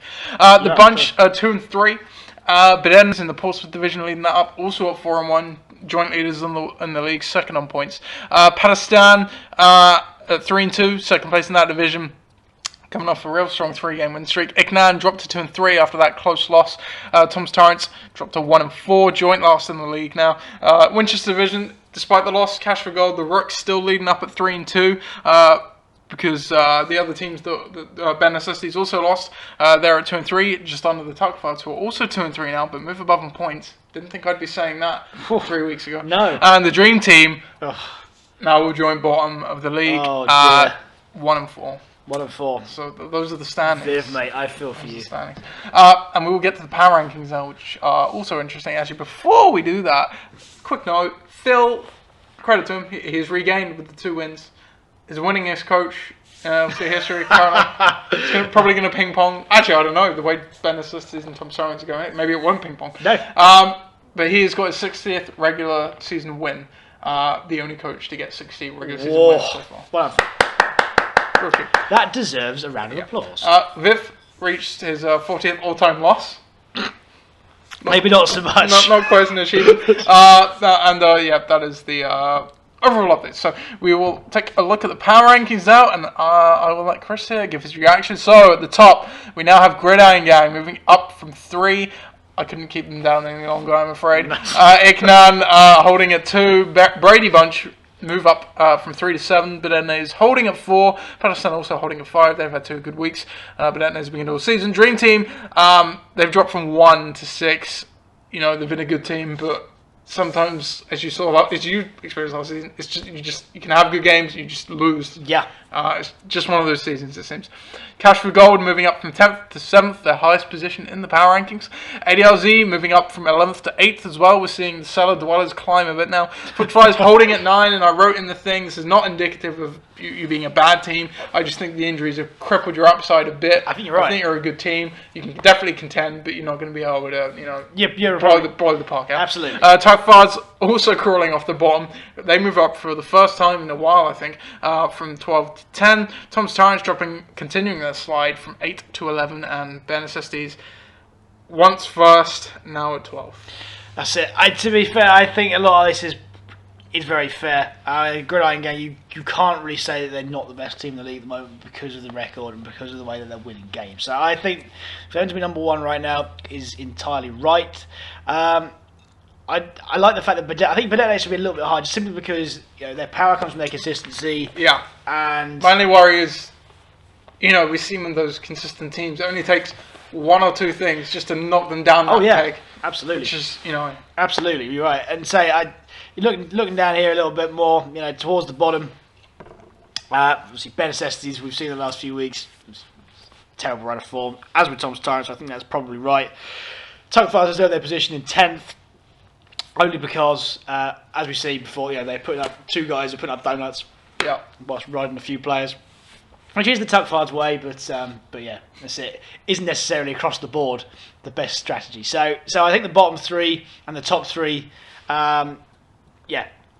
C: the bunch 2 and 3. Burdettinators in the Portsmouth division leading that up, also at 4-1, joint leaders in the league, second on points. Pakistan at 3-2, second place in that division, coming off a real strong 3-game win streak. Iknan dropped to 2 and 3 after that close loss. Thomas Torrance dropped to 1 and 4, joint last in the league now. Winchester division, despite the loss, Cash for Gold, the Rooks still leading up at 3 and 2. Because the other teams, Ben Necessities also lost. They're at 2 and 3, just under the Tuckfards, who are also 2 and 3 now, but move above in points. Didn't think I'd be saying that 3 weeks ago.
B: No.
C: And the Dream Team now will join bottom of the league. 1 and 4.
B: 1 and 4.
C: So those are the standings.
B: Viv, mate, I feel for you.
C: And we will get to the power rankings now, which are also interesting. Actually, before we do that, quick note: Phil, credit to him, he's regained with the 2 wins. His winningest coach in history currently. It's probably going to ping pong. Actually, I don't know the way Ben Necessities and Tom Sorens are going. Maybe it won't ping pong.
B: No.
C: But he has got his 60th regular season win. The only coach to get 60 regular season wins so far.
B: Well, that deserves a round of applause.
C: Viv reached his 40th all-time loss.
B: Maybe not so much.
C: Not quite an achievement. That is the overall update. So we will take a look at the power rankings now, and I will let Chris here give his reaction. So at the top, we now have Gridiron Gang moving up from 3. I couldn't keep them down any longer, I'm afraid. Iknan holding at 2. Brady Bunch move up from 3 to 7. Burdettinators holding at 4. Pakistan also holding at 5. They've had 2 good weeks. Burdettinators beginning all season. Dream Team, they've dropped from 1 to 6. You know, they've been a good team, but sometimes, as you experienced last season, it's just you can have good games, you just lose.
B: Yeah.
C: It's just one of those seasons, it seems. Cash for Gold moving up from 10th to 7th, their highest position in the power rankings. ADLZ moving up from 11th to 8th as well. We're seeing the cellar dwellers climb a bit now. Footfly's holding at 9, and I wrote in the thing, this is not indicative of you being a bad team. I just think the injuries have crippled your upside a bit.
B: I think you're right.
C: I think you're a good team. You can definitely contend, but you're not going to be able to,
B: you're
C: blow the park out.
B: Absolutely.
C: Tuckfards also crawling off the bottom. They move up for the first time in a while, I think, from 12 to 10. Tom's Torrance continuing their slide from 8 to 11, and Ben Necessities once first, now at 12.
B: That's it. To be fair, I think a lot of this is very fair. Gridiron Gang, you can't really say that they're not the best team in the league at the moment because of the record and because of the way that they're winning games. So I think for them to be number 1 right now is entirely right. I like the fact that I think Burdettinators should be a little bit hard, just simply because their power comes from their consistency.
C: Yeah.
B: And
C: my only worry is, we see them in those consistent teams. It only takes 1 or 2 things just to knock them down that peg.
B: Absolutely.
C: Which is,
B: Absolutely, you're right. And looking down here a little bit more, towards the bottom. Obviously, Ben Necessities, we've seen the last few weeks. Terrible run of form. As with Tom's Torrance, I think that's probably right. Tuckfards has held their position in 10th. Only because, as we see before, they're putting up 2 guys are putting up donuts.
C: Yeah.
B: Whilst riding a few players. Which is the Tuckfards way, but yeah, that's it. Isn't necessarily across the board the best strategy. So I think the bottom 3 and the top 3, are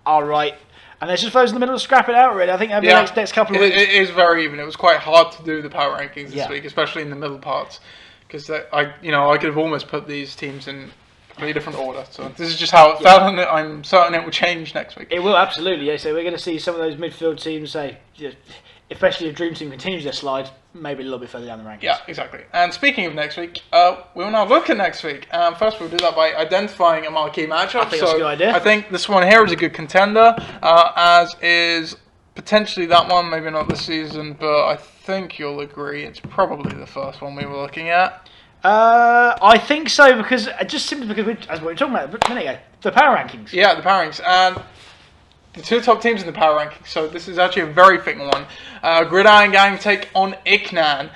B: right. And there's just those in the middle to scrap it out, really. I think over the next couple of weeks.
C: It is very even. It was quite hard to do the power rankings this week, especially in the middle parts, because I could have almost put these teams in a different order. So this is just how it felt, and I'm certain it will change next week.
B: It will, absolutely. Yeah. So we're going to see some of those midfield teams, especially if Dream Team continues their slide, maybe a little bit further down the rankings.
C: Yeah, exactly. And speaking of next week, we will now look at next week. First, we'll do that by identifying a marquee matchup.
B: I think that's a good idea.
C: I think this one here is a good contender, as is potentially that one, maybe not this season, but I think you'll agree it's probably the first one we were looking at.
B: I think so, because as we were talking about a minute ago, the power rankings.
C: Yeah, the power rankings. And the 2 top teams in the power rankings, so this is actually a very fitting one. Gridiron Gang take on Iknan.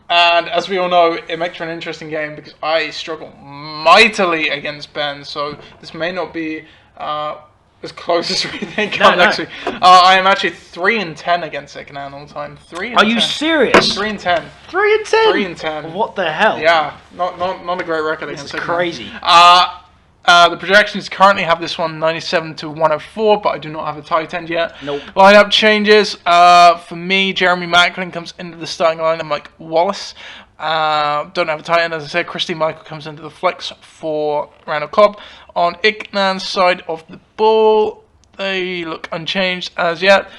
C: And as we all know, it makes for an interesting game because I struggle mightily against Ben, so this may not be as close as we think next week. I am actually 3-10 against Iknan all the time. 3-10.
B: Are you serious?
C: 3-10.
B: 3-10?
C: 3-10.
B: What the hell?
C: Yeah, not a great record against Iknan.
B: This is crazy.
C: The projections currently have this one 97 to 104, but I do not have a tight end yet.
B: Nope.
C: Lineup changes. For me, Jeremy Macklin comes into the starting line, and Mike Wallace. Don't have a tight end, as I said. Christy Michael comes into the flex for Randall Cobb. On Icknan's side of the ball, they look unchanged as yet.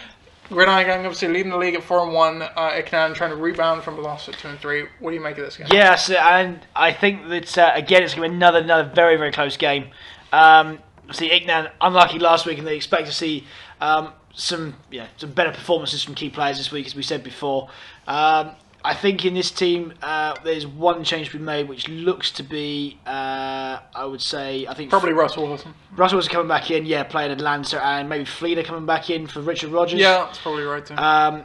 C: Gridiron Gang obviously leading the league at 4-1. Icknan trying to rebound from a loss at 2-3. What do you make of this game?
B: Yes, and I think that again it's going to be another very, very close game. See, Icknan unlucky last week, and they expect to see some better performances from key players this week, as we said before. I think in this team there's one change to be made, which looks to be, I would say, I think
C: Probably Russell Wilson.
B: Russell was coming back in, playing Atlanta, and maybe Fleener coming back in for Richard Rodgers.
C: Yeah, that's probably right too.
B: And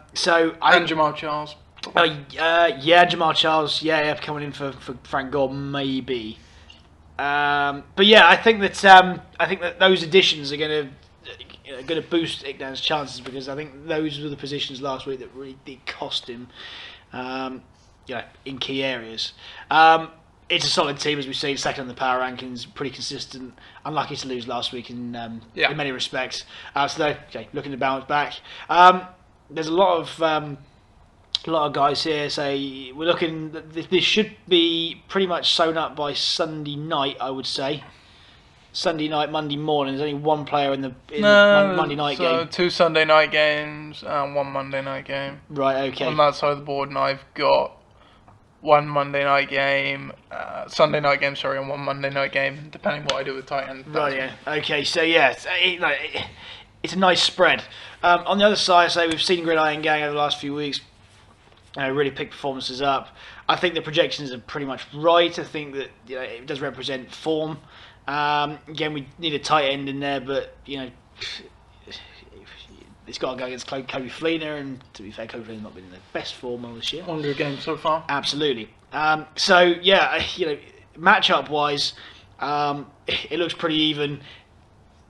C: Jamal Charles.
B: Jamal Charles, coming in for Frank Gore, maybe. But yeah, I think that those additions are going to boost Icknan's chances, because I think those were the positions last week that really did cost him. In key areas. It's a solid team, as we've seen, second in the power rankings, pretty consistent. Unlucky to lose last week in many respects. So they're looking to bounce back. There's a lot of guys here say we're looking. This should be pretty much sewn up by Sunday night, I would say. Sunday night, Monday morning. There's only one player in the Monday night game. 2
C: Sunday night games and 1 Monday night game.
B: Right, okay.
C: On that side of the board, and I've got 1 Monday night game, Sunday night game, and 1 Monday night game, depending what I do with tight end.
B: Right, yeah. Okay, so it's a nice spread. On the other side, we've seen Gridiron Gang over the last few weeks really pick performances up. I think the projections are pretty much right. I think that it does represent form. Again, we need a tight end in there, but it's got to go against Kobe Fleener, and to be fair, Kobe Fleener's not been in the best form all this year.
C: One good game so far.
B: Absolutely. Matchup wise, it looks pretty even.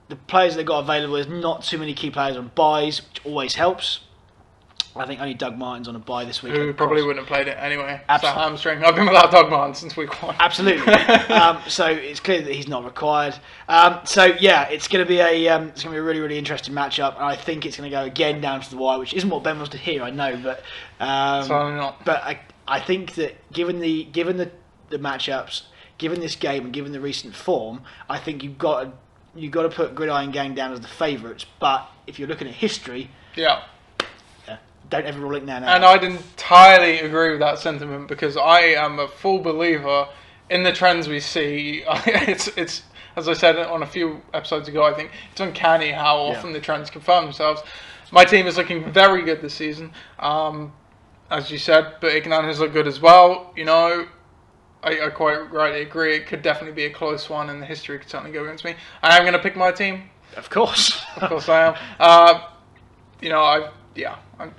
B: The players they've got available, there's not too many key players on buys, which always helps. I think only Doug Martin's on a bye this week.
C: Who probably wouldn't have played it anyway.
B: Absolutely.
C: It's a hamstring. I've been without Doug Martin since week 1.
B: Absolutely. So it's clear that he's not required. It's going to be a really, really interesting matchup, and I think it's going to go again down to the wire, which isn't what Ben wants to hear, I know, but
C: Certainly not.
B: But I think that given the matchups, given this game, and given the recent form, I think you've got to put Gridiron Gang down as the favourites. But if you're looking at history, don't ever rule it now.
C: And I'd entirely agree with that sentiment, because I am a full believer in the trends we see. It's as I said on a few episodes ago, I think it's uncanny how often the trends confirm themselves. My team is looking very good this season, as you said, but Icknan has looked good as well. I quite rightly agree. It could definitely be a close one, and the history could certainly go against me. I am going to pick my team.
B: Of course.
C: Of course I am.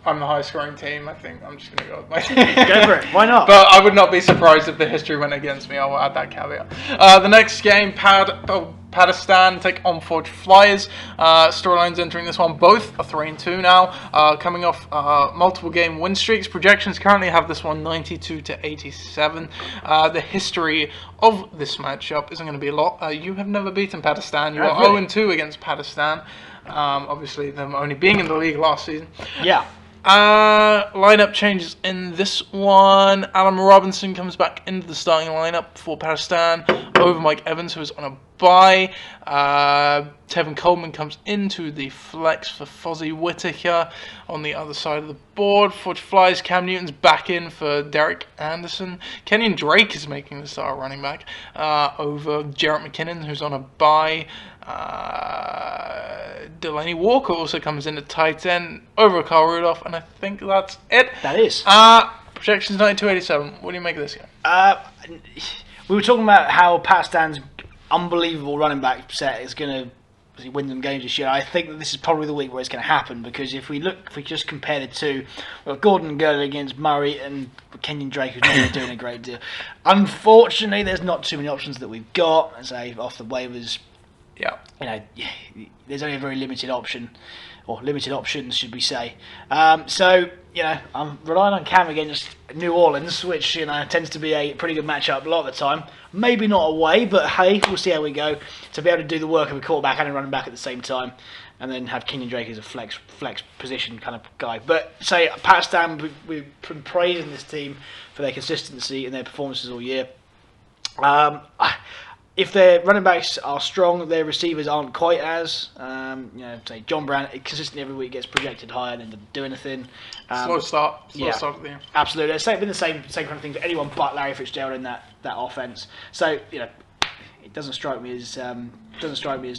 C: I'm the highest scoring team. I think I'm just going to go with my team.
B: Go for it. Why not?
C: But I would not be surprised if the history went against me. I will add that caveat. The next game, Pakistan take on Forge Flyers. Storylines entering this one, both are 3-2 now, coming off multiple game win streaks. Projections currently have this one 92 to 87. The history of this matchup isn't going to be a lot. You have never beaten Pakistan. You are 0-2 against Pakistan. Obviously, them only being in the league last season.
B: Yeah.
C: Lineup changes in this one. Alan Robinson comes back into the starting lineup for Pakistan over Mike Evans, who is on a bye. Tevin Coleman comes into the flex for Fozzie Whittaker on the other side of the board. Forge Flies, Cam Newton's back in for Derek Anderson. Kenyon Drake is making the start running back over Jarrett McKinnon, who's on a bye. Delaney Walker also comes in at tight end over Carl Rudolph, and I think that's it.
B: That is.
C: Projections 92-87. What do you make of this game?
B: We were talking about how Pakistan's unbelievable running back set is going to win them games this year. I think that this is probably the week where it's going to happen, because if we just compare the two, Gordon Gurley against Murray and Kenyon Drake, who's not really doing a great deal. Unfortunately, there's not too many options that we've got, as off the waivers.
C: Yeah.
B: There's only a very limited option, or limited options, should we say. So, I'm relying on Cam against New Orleans, which, tends to be a pretty good matchup a lot of the time. Maybe not away, but hey, we'll see how we go. To be able to do the work of a quarterback and a running back at the same time, and then have Kenyon Drake as a flex position kind of guy. But say Pat Stam, we've been praising this team for their consistency and their performances all year. If their running backs are strong, their receivers aren't quite as. Say John Brown consistently every week gets projected higher and doesn't do anything.
C: Slow start of the game.
B: Absolutely. It's been the same kind of thing for anyone but Larry Fitzgerald in that offense. So it doesn't strike me as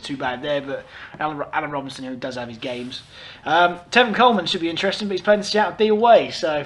B: too bad there. But Alan Robinson, who does have his games, Tevin Coleman should be interesting, but he's playing the Seattle D away, so.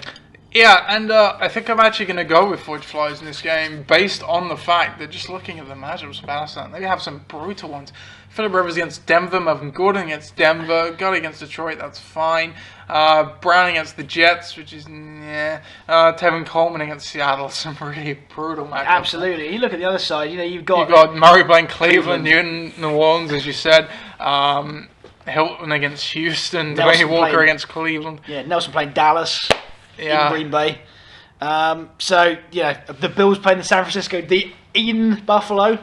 C: Yeah, and I think I'm actually going to go with Forge Flies in this game based on the fact that just looking at the matchups for Palestine, they have some brutal ones. Phillip Rivers against Denver, Melvin Gordon against Denver, Gotti against Detroit, that's fine. Brown against the Jets, which is Tevin Coleman against Seattle, some really brutal matchups.
B: Absolutely. You look at the other side, you've got
C: Murray playing Cleveland, Newton, New Orleans, as you said. Hilton against Houston, Delaney Walker against Cleveland.
B: Yeah, Nelson playing Dallas.
C: Yeah.
B: In Green Bay. The Bills playing the San Francisco in Buffalo.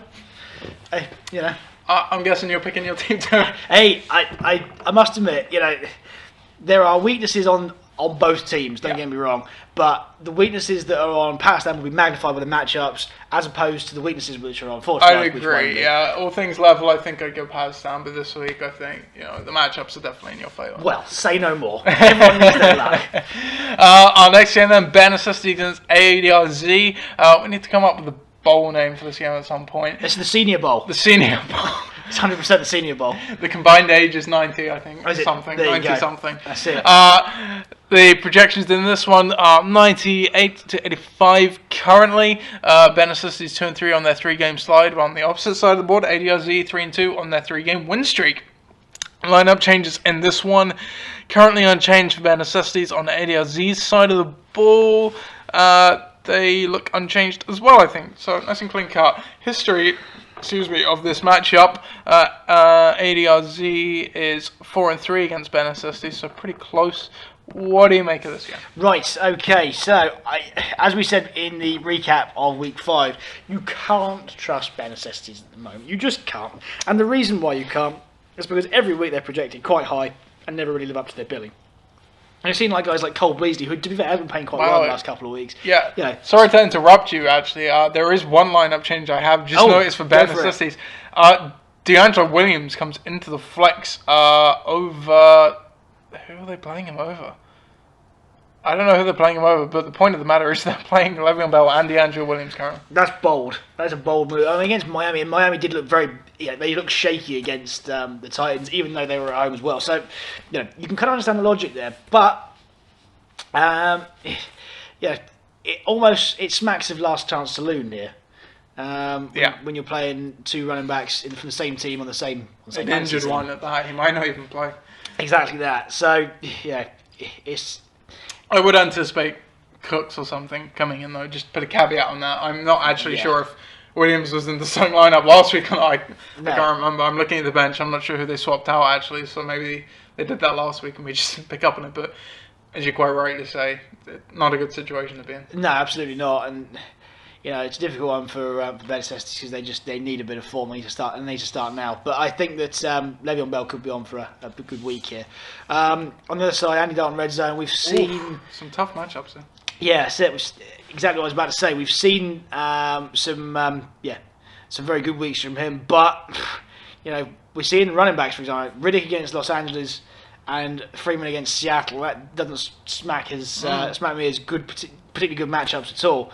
C: I'm guessing you're picking your team too.
B: Hey, I must admit, there are weaknesses on both teams, don't get me wrong, but the weaknesses that are on Pakistan will be magnified by the matchups as opposed to the weaknesses which are on Force.
C: I agree, all things level, I think I'd go Pakistan, but this week I think, the matchups are definitely in your favour.
B: Well, say no more. Everyone needs their luck.
C: Our next game then, Ben Assisty against ADRZ. We need to come up with a bowl name for this game at some point.
B: It's the Senior Bowl.
C: The Senior Bowl.
B: It's 100% the Senior Bowl.
C: The combined age is 90, I think. Something. 90 something.
B: That's it.
C: The projections in this one are 98 to 85 currently. Ben Assisty's 2-3 on their 3-game slide, while on the opposite side of the board, ADRZ 3-2 on their 3-game win streak. Lineup changes in this one. Currently unchanged for Ben Assisty's on ADRZ's side of the ball. They look unchanged as well, I think. So nice and clean cut. History of this matchup. ADRZ is 4-3 against Ben Assisty, so pretty close. What do you make of this game?
B: Right, okay, so as we said in the recap of week 5, you can't trust Ben Assisty at the moment. You just can't. And the reason why you can't is because every week they're projected quite high and never really live up to their billing. And you've seen guys like Cole Beasley, who to be fair have been playing quite well in the last couple of weeks.
C: Yeah. Sorry to interrupt you. Actually, there is one lineup change I have just noticed for Ben Assisties. DeAndre Williams comes into the flex over. Who are they playing him over? I don't know who they're playing him over, but the point of the matter is they're playing Le'Veon Bell and DeAndre Williams currently.
B: That's bold. That's a bold move. I mean, against Miami, and Miami did look they looked shaky against the Titans, even though they were at home as well. So, you can kind of understand the logic there. But, it smacks of last chance saloon here. When you're playing two running backs from the same team on the same
C: an injured one at that, he might not even play.
B: Exactly that. So, it's.
C: I would anticipate Cooks or something coming in though. Just put a caveat on that. I'm not actually sure if Williams was in the starting lineup last week. I can't remember. I'm looking at the bench. I'm not sure who they swapped out actually. So maybe they did that last week and we just didn't pick up on it. But as you're quite right to say, not a good situation to be in.
B: No, absolutely not. And it's a difficult one for Ben Assisty because they need a bit of form. They need to start now. But I think that Le'Veon Bell could be on for a good week here. On the other side, Andy Dalton red zone. We've seen
C: some tough matchups there.
B: Yeah, that's it. Exactly what I was about to say. We've seen some very good weeks from him. But we're seeing running backs, for example, Riddick against Los Angeles and Freeman against Seattle. That doesn't smack me as good, particularly good matchups at all.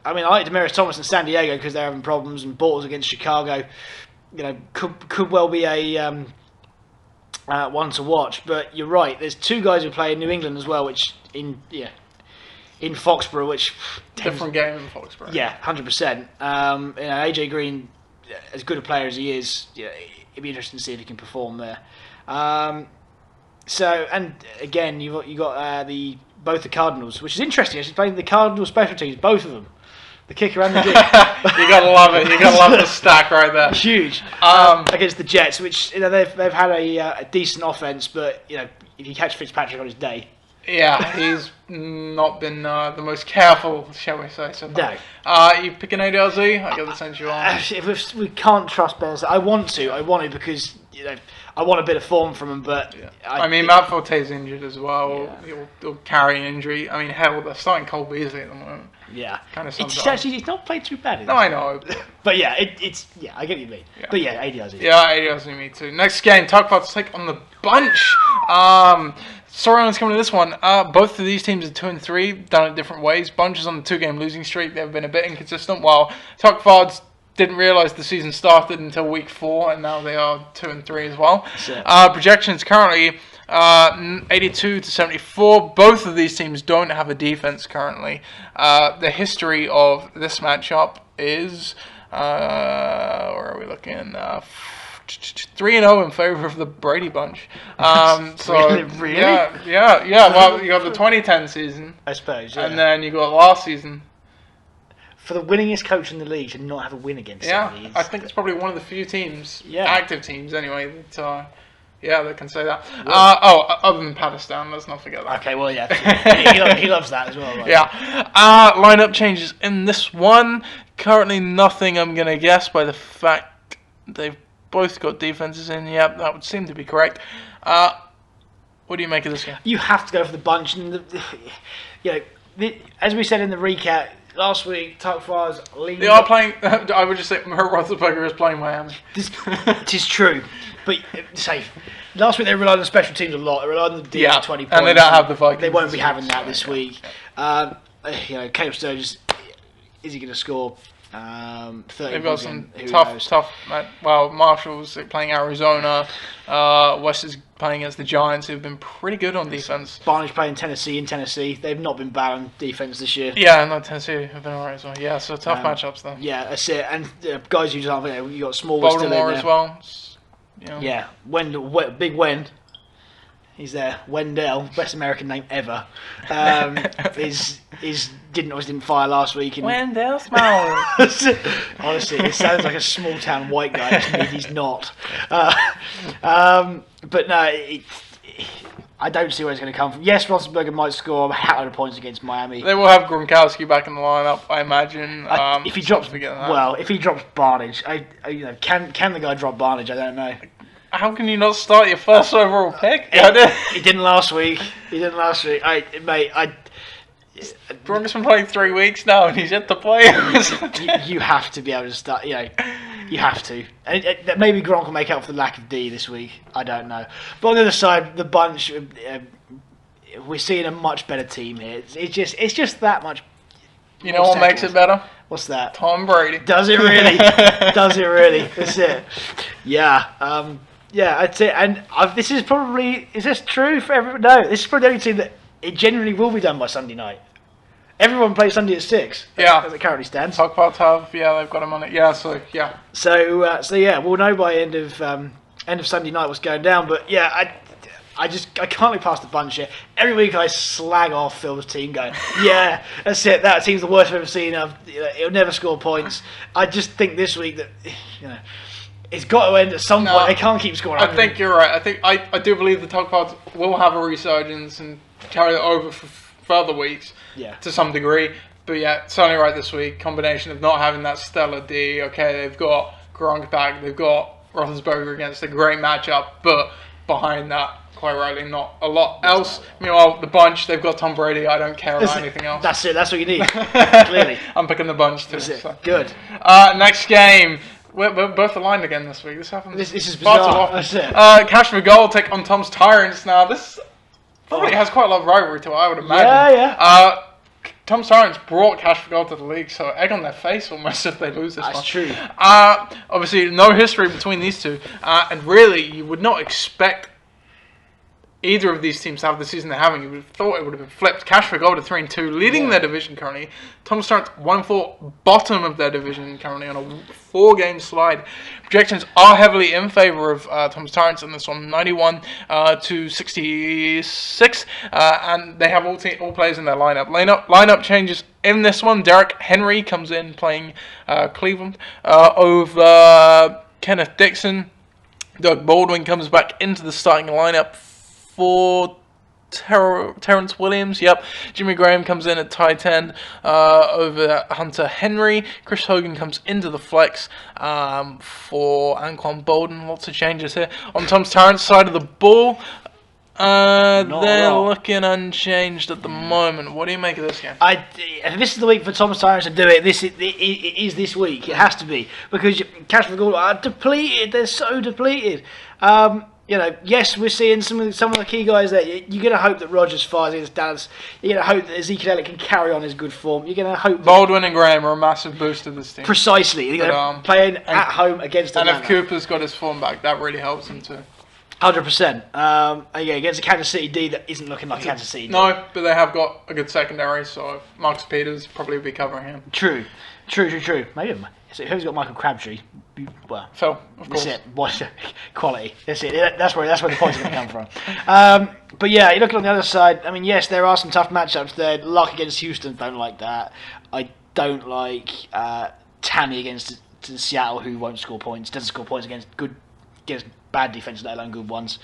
B: I like Demaryius Thomas in San Diego because they're having problems, and Bortles against Chicago, could well be a one to watch. But you're right. There's two guys who play in New England as well, which in Foxborough, which
C: different game in Foxborough.
B: Yeah, 100%. AJ Green, as good a player as he is, it'd be interesting to see if he can perform there. And again, you got both the Cardinals, which is interesting. Actually, playing the Cardinals special teams, both of them. The kicker and the D.
C: You gotta love it. You gotta love the stack right there.
B: Huge. Against the Jets, which they've had a decent offense, but if you catch Fitzpatrick on his day.
C: Yeah, he's not been the most careful, shall we say. So
B: no.
C: You pick an ADRZ? I get the sense you are.
B: If we can't trust Ben, I want to because I want a bit of form from him, but
C: I mean, Matt Forte's injured as well. Yeah. He'll carry an injury. I mean, hell, they're starting Cole Beasley at the moment.
B: Yeah,
C: kind of.
B: He's not played too bad.
C: No, I know.
B: But yeah, it's I get what you mean. Yeah. But yeah, ADRZ.
C: Yeah, ADRZ me too. Next game, talk about take on the bunch. Storylines coming to this one. Both of these teams are 2-3, done it different ways. Bunch is on the 2-game losing streak. They've been a bit inconsistent, while Tuckfards didn't realise the season started until week 4, and now they are 2-3 as well. Projections currently 82 to 74. Both of these teams don't have a defense currently. The history of this matchup is where are we looking? 3-0 in favour of the Brady bunch. So
B: really?
C: Yeah. Well, you got the 2010 season,
B: I suppose, yeah.
C: and then you got last season.
B: For the winningest coach in the league to not have a win against somebody.
C: I think it's probably one of the few teams, active teams anyway, that can say that. Other than Pakistan, let's not forget that.
B: Okay, well, yeah, he loves that as well. Right?
C: Yeah. Lineup changes in this one. Currently, nothing. I'm gonna guess by the fact they've both got defenses in. Yep, that would seem to be correct. What do you make of this game?
B: You have to go for the bunch, and as we said in the recap last week, Tuckfards leading.
C: They are playing. I would just say Roethlisberger is playing Miami.
B: It is true, but safe. Last week they relied on special teams a lot. They relied on the D for 20 points.
C: And they don't have the Vikings.
B: They won't be having that this week. Caleb Sturgis, is he going to score? 30
C: They've got some tough. Well, Marshall's playing Arizona. West is playing against the Giants, who've been pretty good on defense.
B: Barnage playing Tennessee in Tennessee. They've not been bad on defense this year.
C: Yeah, no, Tennessee have been alright as well. Yeah, so tough matchups there.
B: Yeah, that's it. And guys who just aren't, you got small still in there.
C: Baltimore as well.
B: Yeah, Big Wen. He's there. Wendell, best American name ever. Didn't fire last week.
C: Wendell Smallwood.
B: Honestly, it sounds like a small town white guy. He's not. But no, I don't see where it's going to come from. Yes, Roethlisberger might score a hat of points against Miami.
C: They will have Gronkowski back in the lineup, I imagine.
B: If he drops Barnage, can the guy drop Barnage? I don't know.
C: How can you not start your first overall pick?
B: He didn't last week.
C: Broncos been playing 3 weeks now, and he's yet to play.
B: you have to be able to start. You have to. And maybe Gronk will make up for the lack of D this week. I don't know. But on the other side, the bunch, we're seeing a much better team here. It's just that much.
C: You know what makes it better?
B: What's that?
C: Tom Brady.
B: Does it really? Does it really? That's it. Yeah. Yeah, that's it. And this is probably... Is this true for everyone? No, this is probably the only team that it generally will be done by Sunday night. Everyone plays Sunday at 6.
C: Yeah.
B: As it currently stands.
C: Talkparts have, they've got them on it. Yeah, so, yeah.
B: So we'll know by end of Sunday night what's going down. But, yeah, I can't look past the bunch here. Every week I slag off Phil's team going, yeah, that's it. That team's the worst I've ever seen. It'll never score points. I just think this week that, it's got to end at some point. They can't keep scoring.
C: I think you're right. I do believe the Tuckparts will have a resurgence and carry it over for further weeks to some degree. But yeah, certainly right this week. Combination of not having that stellar D. Okay, they've got Gronk back. They've got Roethlisberger against a great matchup. But behind that, quite rightly, not a lot else. Meanwhile, the bunch, they've got Tom Brady. I don't care about anything else.
B: That's it. That's what you need. Clearly.
C: I'm picking the bunch too.
B: So. Good.
C: Next game. We're both aligned again this week. This happens.
B: This is bizarre.
C: That's it. Cash for Gold take on Tom's Tyrants. Now, this probably has quite a lot of rivalry to it, I would imagine.
B: Yeah.
C: Tom's Tyrants brought Cash for Gold to the league, so egg on their face almost if they lose this one.
B: That's true.
C: Obviously, no history between these two. And really, you would not expect either of these teams to have the season they're having. You would have thought it would have been flipped. Cash for Gold at 3-2, leading their division currently. Tom's Tyrants 1-4, bottom of their division currently on a 4-game slide. Projections are heavily in favour of Tom's Tyrants in this one, 91 to 66, and they have all players in their lineup. Lineup changes In this one, Derek Henry comes in playing Cleveland over Kenneth Dixon. Doug Baldwin comes back into the starting lineup for Terrence Williams. Yep. Jimmy Graham comes in at tight end over Hunter Henry. Chris Hogan comes into the flex for Anquan Bolden. Lots of changes here. On Tom Tarrant's side of the ball, they're looking unchanged at the moment. What do you make of this game?
B: This is the week for Thomas Tyrants to do it. It is this week. It has to be, because Cash for Gold are depleted. They're so depleted. Yes, we're seeing some of the key guys there. You're going to hope that Rodgers fires against Dallas. You're going to hope that Ezekiel Elliott can carry on his good form. You're going to hope
C: Baldwin and Graham are a massive boost to this team.
B: Precisely. You're playing at home against Atlanta.
C: And if Cooper's got his form back, that really helps him too.
B: 100%. Against a Kansas City D that isn't looking like Kansas City D.
C: No, but they have got a good secondary, so Marcus Peters probably will be covering him.
B: True. Maybe. So who's got Michael Crabtree? Well,
C: Phil, of course.
B: That's it. What quality? That's it. That's where the points are going to come from. But yeah, you look on the other side. I mean, yes, there are some tough matchups there. Luck against Houston, don't like that. I don't like Tammy against Seattle, who won't score points. Doesn't score points against bad defense, let alone good ones.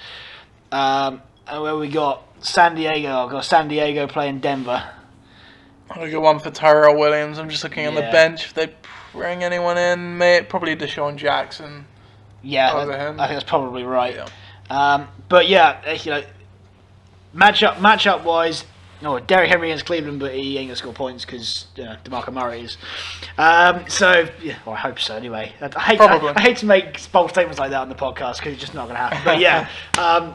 B: And where we got San Diego. I've got San Diego playing Denver.
C: I'll get one for Tyrell Williams. I'm just looking on the bench. If they bring anyone in, probably Deshaun Jackson.
B: Yeah, I think that's probably right. Yeah. But yeah, matchup wise, Derrick Henry against Cleveland, but he ain't gonna score points because DeMarco Murray is. I hope so. Anyway, I hate to make bold statements like that on the podcast because it's just not gonna happen. But yeah,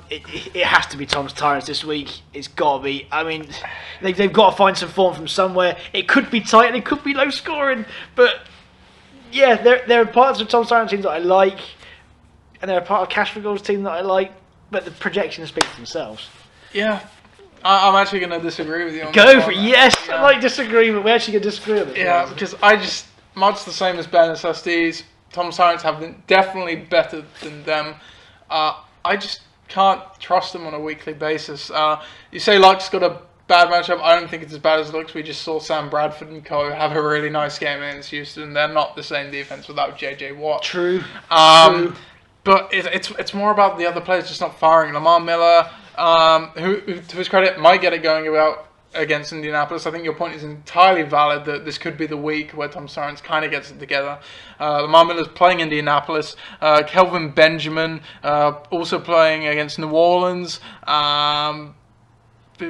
B: it has to be Tom's Tyrants this week. It's got to be. I mean, they've got to find some form from somewhere. It could be tight and it could be low scoring, but yeah, there are parts of Tom's Tyrants teams that I like, and they're a part of Cash for Gold's team that I like, but the projections speak for themselves.
C: Yeah. I'm actually going to disagree with you on
B: Go for it. Yes, yeah. I like disagreement. We're actually going to disagree on this.
C: Yeah, because I just, much the same as Ben and SSDs, Tom Science have been definitely better than them. I just can't trust them on a weekly basis. You say Luck's got a bad matchup. I don't think it's as bad as it looks. We just saw Sam Bradford and co. have a really nice game against Houston. They're not the same defense without J.J. Watt.
B: True.
C: But it's more about the other players just not firing. Lamar Miller, who to his credit might get it going against Indianapolis. I think your point is entirely valid that this could be the week where Tom Science kind of gets it together. Lamar Miller's playing Indianapolis. Kelvin Benjamin also playing against New Orleans.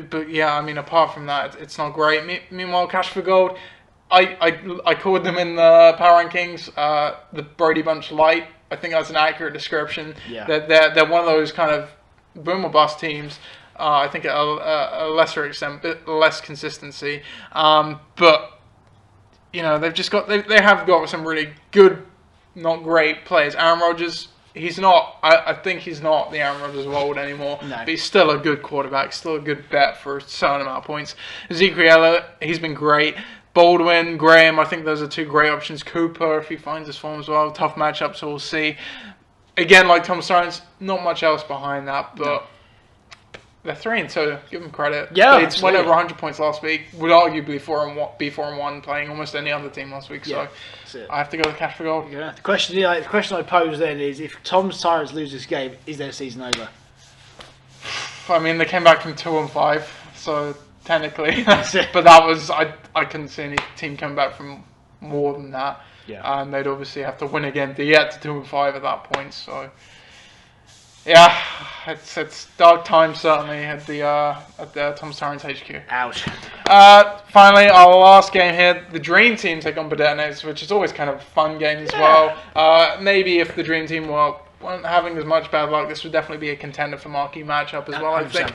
C: But yeah, I mean, apart from that, it's not great. Meanwhile, Cash for Gold, I called them in the power rankings the Brady Bunch light. I think that's an accurate description. Yeah. They're one of those kind of boom or bust teams. I think at a lesser extent, less consistency. But they have got some really good, not great players. Aaron Rodgers, he's not. I think he's not the Aaron Rodgers of old anymore. No. But he's still a good quarterback, still a good bet for a certain amount of points. Ezekiel Elliott, he's been great. Baldwin, Graham, I think those are two great options. Cooper, if he finds his form as well. Tough matchup, so we'll see. Again, like Tom Science, not much else behind that, but they're 3-2. Give them credit.
B: Yeah,
C: it's went over 100 points last week. Would arguably be 4-1, playing almost any other team last week.
B: Yeah,
C: so I have to go with Cash for Gold.
B: Yeah. The question I pose then is: if Tom Science loses this game, is their season over?
C: I mean, they came back from 2-5, so technically, but that was I couldn't see any team come back from more than that. Yeah, and they'd obviously have to win again to get to 2-5 at that point. So yeah, it's dark time certainly at the Tom Science HQ.
B: Ouch.
C: Finally, our last game here, the Dream Team take on Burdettinators, which is always kind of a fun game as well. Maybe if the Dream Team weren't having as much bad luck, this would definitely be a contender for marquee matchup as well. 100%. I think.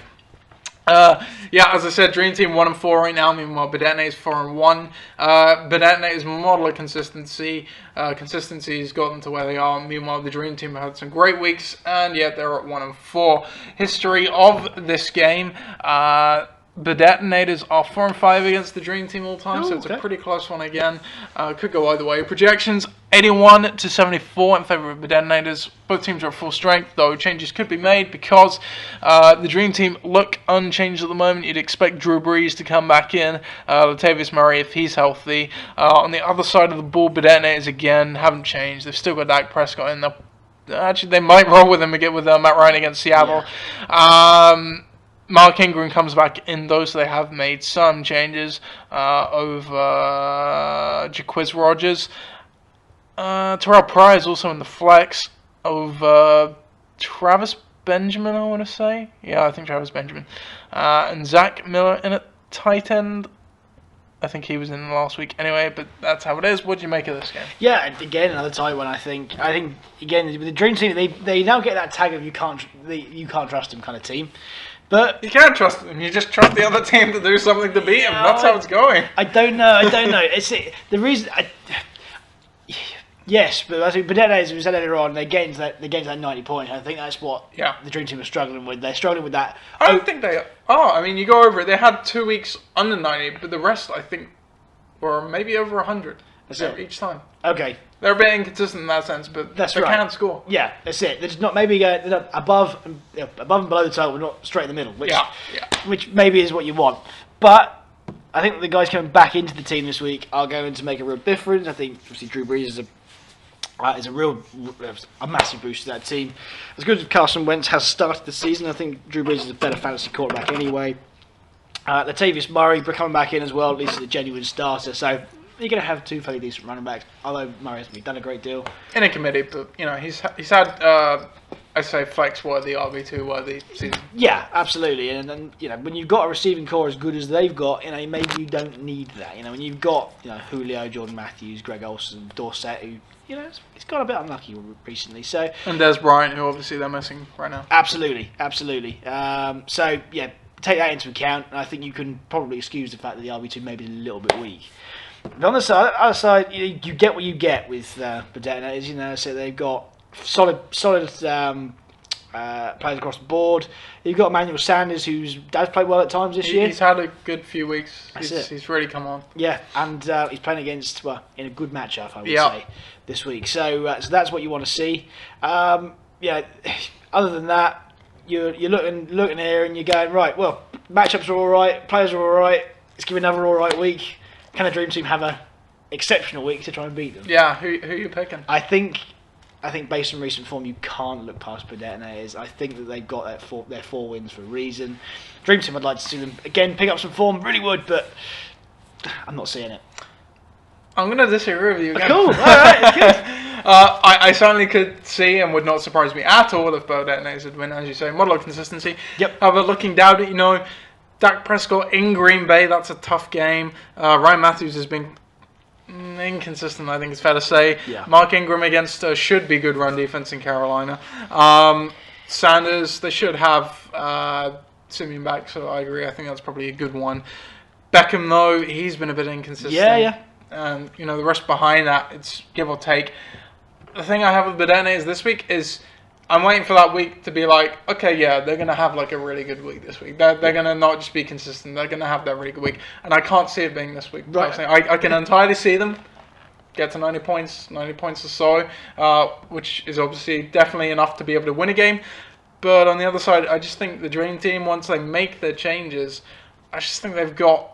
C: As I said, Dream Team 1-4 right now. Meanwhile, Burdettinators 4-1. Burdettinators model of consistency. Consistency's got them to where they are. Meanwhile, the Dream Team have had some great weeks, and yet they're at 1-4. History of this game. Burdettinators are 4-5 against the Dream Team all time, so it's a pretty close one again. Could go either way. Projections 81-74 in favour of Burdettinators. Both teams are at full strength, though changes could be made because the Dream Team look unchanged at the moment. You'd expect Drew Brees to come back in, Latavius Murray if he's healthy. On the other side of the ball, Burdettinators again haven't changed. They've still got Dak Prescott in. Actually, they might roll with him again with Matt Ryan against Seattle.
B: Yeah.
C: Mark Ingram comes back in, though, so they have made some changes over Jaquiz Rogers. Terrell Pryor is also in the flex over Travis Benjamin, I want to say. Yeah, I think Travis Benjamin. And Zach Miller in at tight end. I think he was in last week anyway, but that's how it is. What do you make of this game?
B: Yeah, again, another tight one. I think again with the Dream Team, they now get that tag of you can't trust them kind of team. But
C: you can't trust them. You just trust the other team to do something to beat them. That's how it's going.
B: I don't know. It's the reason. Yes, but I think Burdettinators, as we said earlier on, they gained that 90 points. I think that's what the Dream Team are struggling with. They're struggling with that.
C: I don't think they are. I mean, you go over it. They had 2 weeks under 90, but the rest, I think, were maybe over 100 each time.
B: Okay.
C: They're a bit inconsistent in that sense, but they can score.
B: Yeah, that's it. They're just not they're not above and below the total, but not straight in the middle, which maybe is what you want. But I think the guys coming back into the team this week are going to make a real difference. I think obviously Drew Brees is a massive boost to that team. As good as Carson Wentz has started the season, I think Drew Brees is a better fantasy quarterback anyway. Latavius Murray coming back in as well, at least as a genuine starter. So you're going to have two fairly decent running backs, although Murray hasn't done a great deal.
C: In a committee, but he's had I say flex worthy, RB2 worthy season.
B: Yeah, absolutely. And then when you've got a receiving core as good as they've got, maybe you don't need that. When you've got Julio, Jordan Matthews, Greg Olsen, Dorsett, who it's got a bit unlucky recently. So
C: and Des Bryant, who obviously they're missing right now.
B: Absolutely. So yeah, take that into account, and I think you can probably excuse the fact that the RB2 may be a little bit weak. But on the other side, you get what you get with Burdettinators. So they've got solid players across the board. You've got Emmanuel Sanders, who does play well at times this year.
C: He's had a good few weeks. He's really come on.
B: Yeah, and he's playing against in a good matchup, I would say, this week. So that's what you want to see. Other than that, you're looking here and you're going right. Well, matchups are all right, players are all right. Let's give another all right week. Can the Dream Team have a exceptional week to try and beat them?
C: Yeah, who are you picking?
B: I think based on recent form, you can't look past Burdettinators. I think that they've got their 4 wins for a reason. Dream Team, I'd like to see them again pick up some form. Really would, but I'm not seeing it.
C: I'm going to disagree with you again.
B: Cool. All right, it's good.
C: I certainly could see and would not surprise me at all if Burdettinators would win, as you say. Model of consistency.
B: Yep.
C: But looking down at, Dak Prescott in Green Bay, that's a tough game. Ryan Matthews has been inconsistent, I think it's fair to say.
B: Yeah.
C: Mark Ingram against should be good run defense in Carolina. Sanders, they should have Simeon back, so I agree. I think that's probably a good one. Beckham, though, he's been a bit inconsistent.
B: Yeah.
C: And, the rest behind that, it's give or take. The thing I have with Burdettinators this week is I'm waiting for that week to be like, okay, yeah, they're going to have like a really good week this week. They're going to not just be consistent. They're going to have that really good week. And I can't see it being this week.
B: Right.
C: I can entirely see them get to 90 points or so, which is obviously definitely enough to be able to win a game. But on the other side, I just think the Dream Team, once they make their changes, I just think they've got,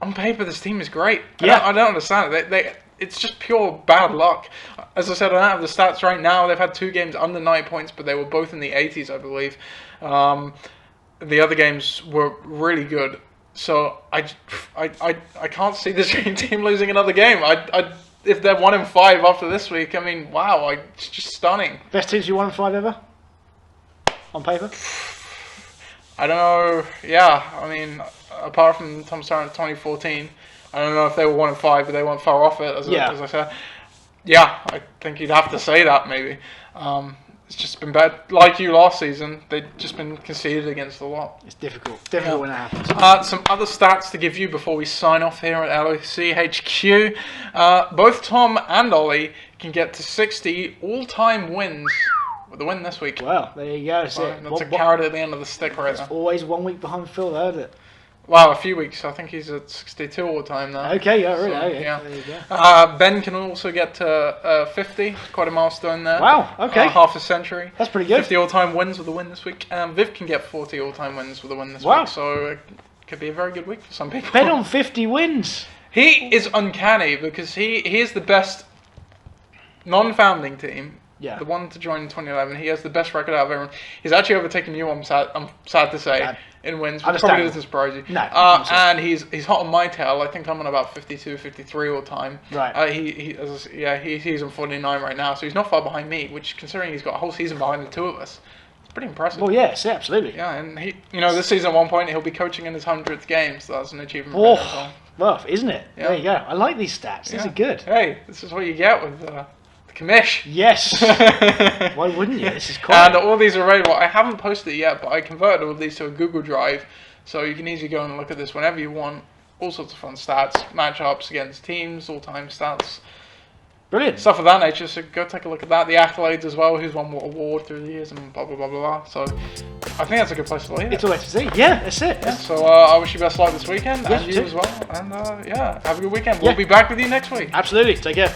C: on paper, this team is great.
B: Yeah.
C: I don't understand it. It's just pure bad luck. As I said, I don't have the stats right now. They've had 2 games under 90 points, but they were both in the 80s, I believe. The other games were really good. So I can't see this Dream Team losing another game. If they're 1-5 after this week, I mean, wow, it's just stunning.
B: Best teams you 1-5 ever? On paper?
C: I don't know. Yeah, I mean, apart from Tom Starr in 2014, I don't know if they were 1-5, but they weren't far off it, as I said. Yeah, I think you'd have to say that, maybe. It's just been bad. Like you last season, they've just been conceded against a lot.
B: It's difficult. When it happens.
C: Some other stats to give you before we sign off here at LOC HQ. Both Tom and Ollie can get to 60 all-time wins with the win this week.
B: Well, there you go.
C: That's a carrot at the end of the stick right there.
B: Always 1 week behind Phil, heard it.
C: Wow, a few weeks. I think he's at 62 all the time now.
B: Okay, yeah, really.
C: So,
B: Okay.
C: yeah.
B: There you go.
C: Ben can also get to 50. Quite a milestone there.
B: Wow, okay.
C: Half a century.
B: That's pretty good.
C: 50 all-time wins with a win this week. Viv can get 40 all-time wins with a win this
B: Wow.
C: week. So it could be a very good week for some people.
B: Bet on 50 wins.
C: He is uncanny because he is the best non-founding team.
B: Yeah.
C: The one to join in 2011. He has the best record out of everyone. He's actually overtaken you, I'm sad to say, in wins. Which probably doesn't surprise you.
B: No.
C: And he's hot on my tail. I think I'm on about 52, 53 all time.
B: Right.
C: He's on 49 right now, so he's not far behind me, which, considering he's got a whole season behind the two of us, it's pretty impressive.
B: Well, yes, absolutely.
C: Yeah, and this season at one point, he'll be coaching in his 100th game, so that's an achievement for him as well.
B: Well, isn't it?
C: Yeah.
B: There you go. I like these stats. These are good.
C: Hey, this is what you get with the commish.
B: Yes. Why wouldn't you? This is cool.
C: And all these are available. I haven't posted it yet, but I converted all these to a Google Drive, so you can easily go and look at this whenever you want. All sorts of fun stats, matchups against teams, all-time stats,
B: Brilliant.
C: stuff of that nature. So go take a look at that. The accolades as well, who's won what award through the years, and blah blah blah blah blah. So I think that's a good place to leave it.
B: It's all to see. Yeah, that's it.
C: Yeah, so I wish you best luck this weekend,
B: Yes,
C: and
B: you
C: you
B: too.
C: as well. And have a good weekend.
B: Yeah.
C: We'll be back with you next week.
B: Absolutely. Take care.